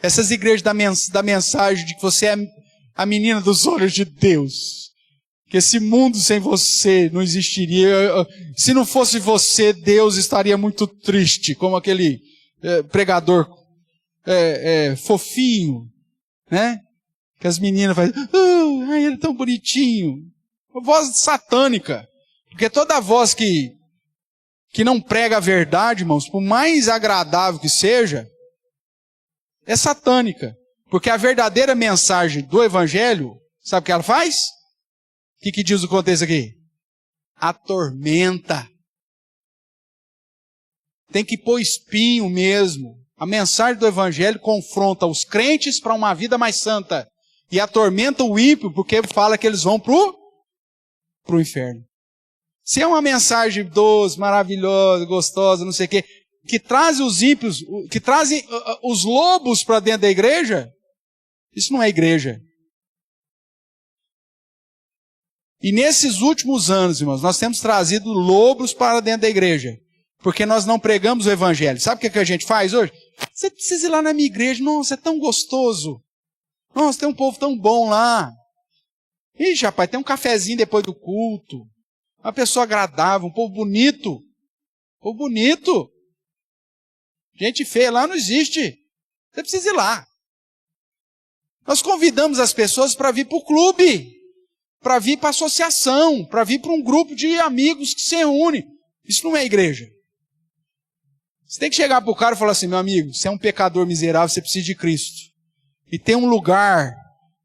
Speaker 1: Essas igrejas da mensagem de que você é a menina dos olhos de Deus. Que esse mundo sem você não existiria. Se não fosse você, Deus estaria muito triste. Como aquele pregador fofinho, né? Que as meninas fazem, ele é tão bonitinho. Uma voz satânica. Porque toda voz que não prega a verdade, irmãos, por mais agradável que seja, é satânica. Porque a verdadeira mensagem do Evangelho, sabe o que ela faz? O que diz o contexto aqui? Atormenta. Tem que pôr espinho mesmo. A mensagem do Evangelho confronta os crentes para uma vida mais santa. E atormenta o ímpio porque fala que eles vão pro inferno. Se é uma mensagem doce, maravilhosa, gostosa, não sei o quê, que traz os ímpios, que trazem os lobos para dentro da igreja, isso não é igreja. E nesses últimos anos, irmãos, nós temos trazido lobos para dentro da igreja. Porque nós não pregamos o Evangelho. Sabe o que a gente faz hoje? Você precisa ir lá na minha igreja. Nossa, é tão gostoso. Nossa, tem um povo tão bom lá. Ixi, rapaz, tem um cafezinho depois do culto. Uma pessoa agradável, um povo bonito. Povo bonito. Gente feia lá não existe. Você precisa ir lá. Nós convidamos as pessoas para vir para o clube. Para vir para a associação. Para vir para um grupo de amigos que se reúne. Isso não é igreja. Você tem que chegar para o cara e falar assim, meu amigo, você é um pecador miserável, você precisa de Cristo. E tem um lugar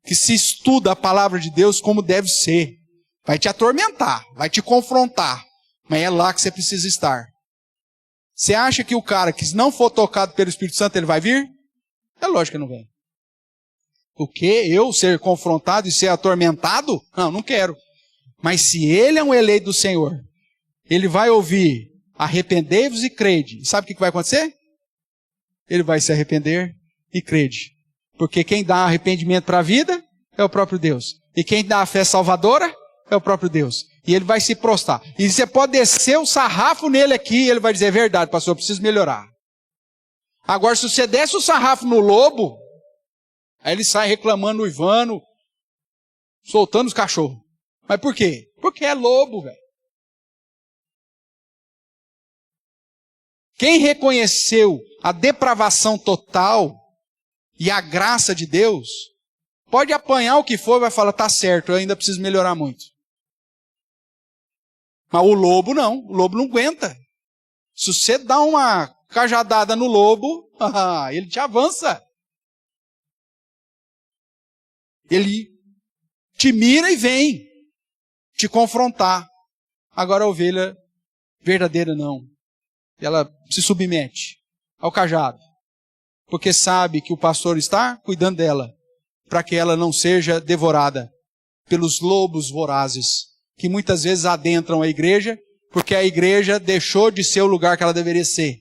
Speaker 1: que se estuda a palavra de Deus como deve ser. Vai te atormentar, vai te confrontar, mas é lá que você precisa estar. Você acha que o cara que não for tocado pelo Espírito Santo, ele vai vir? É lógico que não vem. O quê? Eu ser confrontado e ser atormentado? Não, não quero. Mas se ele é um eleito do Senhor, ele vai ouvir, arrependei-vos e crede. Sabe o que vai acontecer? Ele vai se arrepender e crede. Porque quem dá arrependimento para a vida é o próprio Deus. E quem dá a fé salvadora é o próprio Deus. E ele vai se prostrar. E você pode descer o sarrafo nele aqui e ele vai dizer, é verdade, pastor, eu preciso melhorar. Agora, se você desce o sarrafo no lobo, aí ele sai reclamando, uivando, soltando os cachorros. Mas por quê? Porque é lobo, velho. Quem reconheceu a depravação total e a graça de Deus, pode apanhar o que for e vai falar, tá certo, eu ainda preciso melhorar muito. Mas o lobo não aguenta. Se você dá uma cajadada no lobo, ele te avança. Ele te mira e vem te confrontar. Agora a ovelha verdadeira não. Ela se submete ao cajado. Porque sabe que o pastor está cuidando dela. Para que ela não seja devorada pelos lobos vorazes. Que muitas vezes adentram a igreja. Porque a igreja deixou de ser o lugar que ela deveria ser.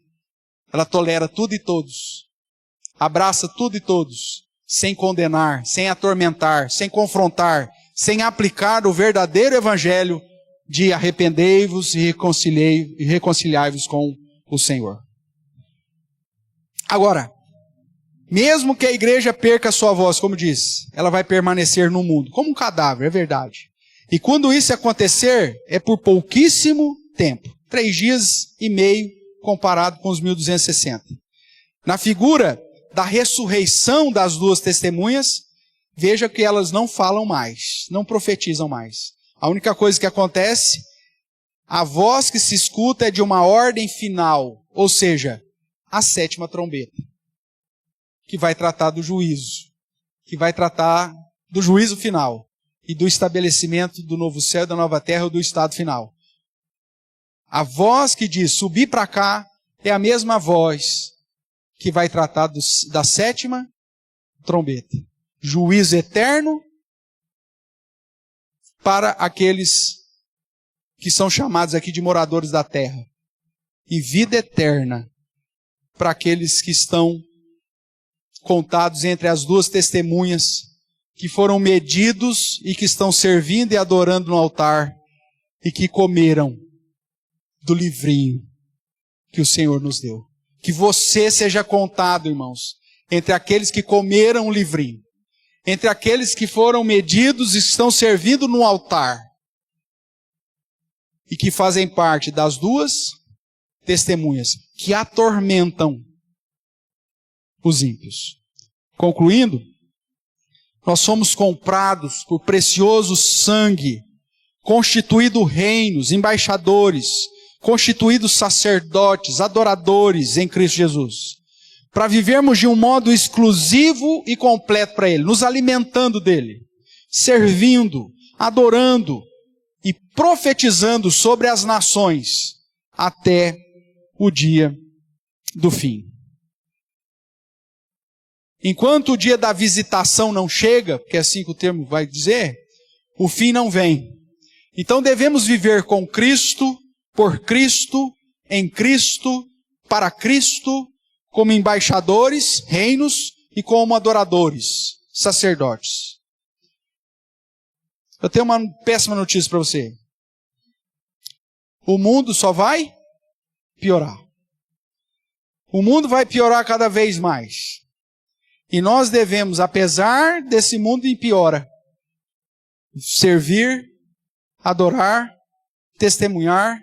Speaker 1: Ela tolera tudo e todos. Abraça tudo e todos. Sem condenar, sem atormentar, sem confrontar. Sem aplicar o verdadeiro evangelho de arrependei-vos e reconciliai-vos com o Senhor. Agora, mesmo que a igreja perca a sua voz, como diz, ela vai permanecer no mundo, como um cadáver, é verdade. E quando isso acontecer, é por pouquíssimo tempo. 3 dias e meio comparado com os 1260. Na figura da ressurreição das 2 testemunhas, veja que elas não falam mais, não profetizam mais. A única coisa que acontece, a voz que se escuta é de uma ordem final, ou seja, a 7ª trombeta, que vai tratar do juízo, que vai tratar do juízo final e do estabelecimento do novo céu e da nova terra ou do estado final. A voz que diz subir para cá é a mesma voz que vai tratar da 7ª trombeta. Juízo eterno para aqueles que são chamados aqui de moradores da terra. E vida eterna para aqueles que estão contados entre as duas testemunhas que foram medidos e que estão servindo e adorando no altar e que comeram do livrinho que o Senhor nos deu. Que você seja contado, irmãos, entre aqueles que comeram o livrinho, entre aqueles que foram medidos e estão servindo no altar e que fazem parte das duas testemunhas que atormentam os ímpios. Concluindo, nós somos comprados por precioso sangue, constituídos reinos, embaixadores, constituídos sacerdotes, adoradores em Cristo Jesus, para vivermos de um modo exclusivo e completo para Ele, nos alimentando dEle, servindo, adorando e profetizando sobre as nações até o dia do fim. Enquanto o dia da visitação não chega, porque é assim que o termo vai dizer, o fim não vem. Então devemos viver com Cristo, por Cristo, em Cristo, para Cristo, como embaixadores, reinos e como adoradores, sacerdotes. Eu tenho uma péssima notícia para você. O mundo só vai piorar. O mundo vai piorar cada vez mais. E nós devemos, apesar desse mundo em piora, servir, adorar, testemunhar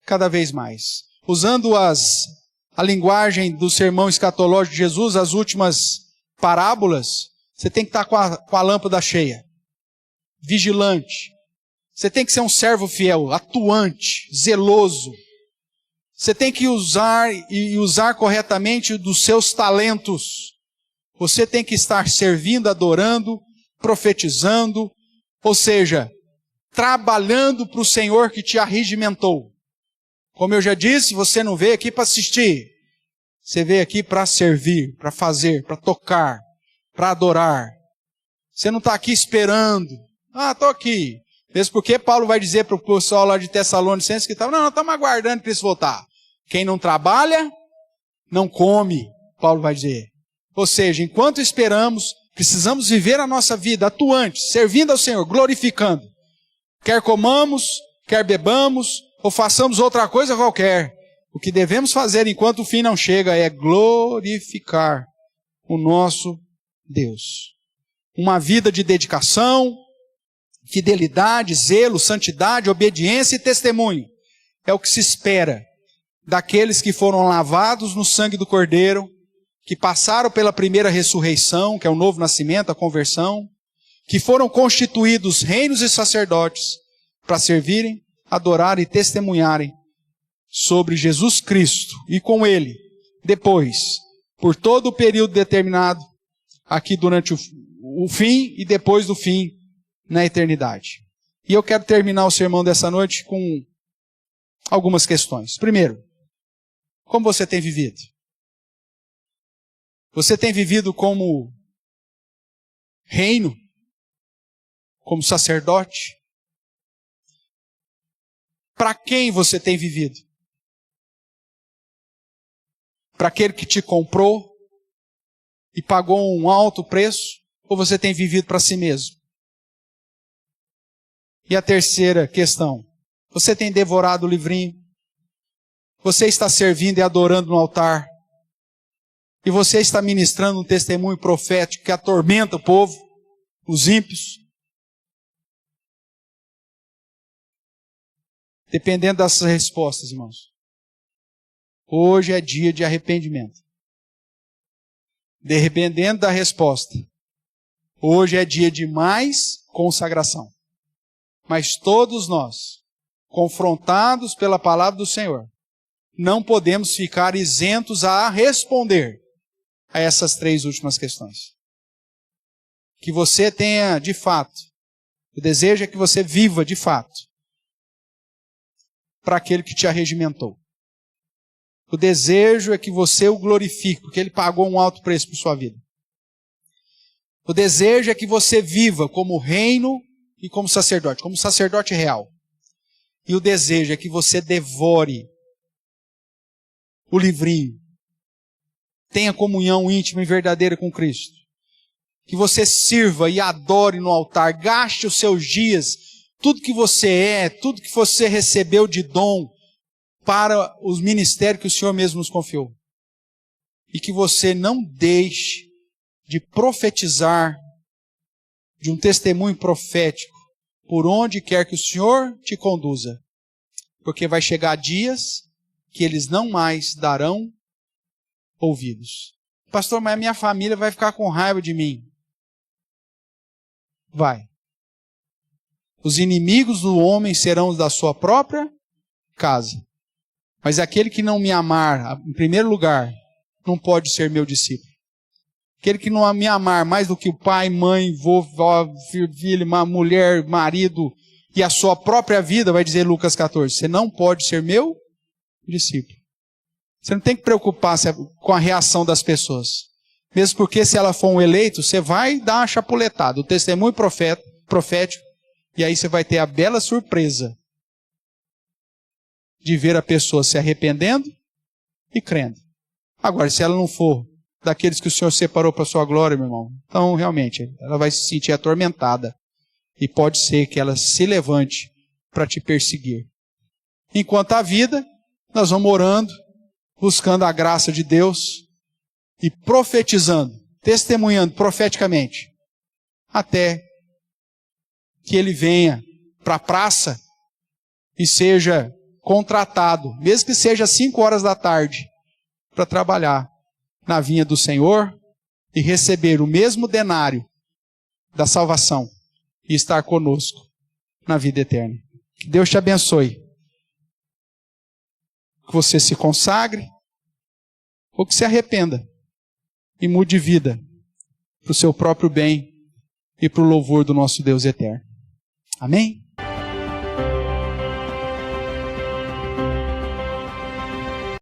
Speaker 1: cada vez mais. Usando a linguagem do sermão escatológico de Jesus, as últimas parábolas, você tem que estar com a lâmpada cheia, vigilante. Você tem que ser um servo fiel, atuante, zeloso. Você tem que usar corretamente dos seus talentos. Você tem que estar servindo, adorando, profetizando, ou seja, trabalhando para o Senhor que te arregimentou. Como eu já disse, você não veio aqui para assistir. Você veio aqui para servir, para fazer, para tocar, para adorar. Você não está aqui esperando. Estou aqui. Mesmo porque Paulo vai dizer para o pessoal lá de Tessalonicenses que nós estamos aguardando Cristo voltar. Quem não trabalha, não come, Paulo vai dizer. Ou seja, enquanto esperamos, precisamos viver a nossa vida atuante, servindo ao Senhor, glorificando. Quer comamos, quer bebamos, ou façamos outra coisa qualquer. O que devemos fazer enquanto o fim não chega é glorificar o nosso Deus. Uma vida de dedicação, fidelidade, zelo, santidade, obediência e testemunho. É o que se espera daqueles que foram lavados no sangue do Cordeiro, que passaram pela primeira ressurreição, que é o novo nascimento, a conversão, que foram constituídos reinos e sacerdotes para servirem, adorarem e testemunharem sobre Jesus Cristo e com Ele, depois, por todo o período determinado, aqui durante o fim e depois do fim, na eternidade. E eu quero terminar o sermão dessa noite com algumas questões. Primeiro, como você tem vivido? Você tem vivido como reino? Como sacerdote? Para quem você tem vivido? Para aquele que te comprou e pagou um alto preço? Ou você tem vivido para si mesmo? E a terceira questão, você tem devorado o livrinho? Você está servindo e adorando no altar? E você está ministrando um testemunho profético que atormenta o povo, os ímpios? Dependendo dessas respostas, irmãos, hoje é dia de arrependimento. Dependendo da resposta, hoje é dia de mais consagração. Mas todos nós, confrontados pela palavra do Senhor, não podemos ficar isentos a responder a essas três últimas questões. Que você tenha, de fato, o desejo é que você viva, de fato, para aquele que te arregimentou. O desejo é que você o glorifique, porque Ele pagou um alto preço por sua vida. O desejo é que você viva como reino e como sacerdote real. E o desejo é que você devore o livrinho, tenha comunhão íntima e verdadeira com Cristo. Que você sirva e adore no altar, gaste os seus dias, tudo que você é, tudo que você recebeu de dom, para os ministérios que o Senhor mesmo nos confiou. E que você não deixe de profetizar, de um testemunho profético, por onde quer que o Senhor te conduza. Porque vai chegar dias que eles não mais darão ouvidos. Pastor, mas a minha família vai ficar com raiva de mim. Vai. Os inimigos do homem serão os da sua própria casa. Mas aquele que não me amar, em primeiro lugar, não pode ser meu discípulo. Aquele que não me amar mais do que o pai, mãe, vovó, filho, mulher, marido e a sua própria vida, vai dizer Lucas 14, você não pode ser meu discípulo. Você não tem que preocupar com a reação das pessoas. Mesmo porque se ela for um eleito, você vai dar uma chapuletada, o testemunho profético, e aí você vai ter a bela surpresa de ver a pessoa se arrependendo e crendo. Agora, se ela não for daqueles que o Senhor separou para a sua glória, meu irmão, então realmente ela vai se sentir atormentada. E pode ser que ela se levante para te perseguir. Enquanto a vida, nós vamos orando, buscando a graça de Deus e profetizando, testemunhando profeticamente, até que ele venha para a praça e seja contratado, mesmo que seja 5 horas da tarde, para trabalhar na vinha do Senhor e receber o mesmo denário da salvação e estar conosco na vida eterna. Que Deus te abençoe. Que você se consagre ou que se arrependa e mude de vida para o seu próprio bem e para o louvor do nosso Deus eterno. Amém?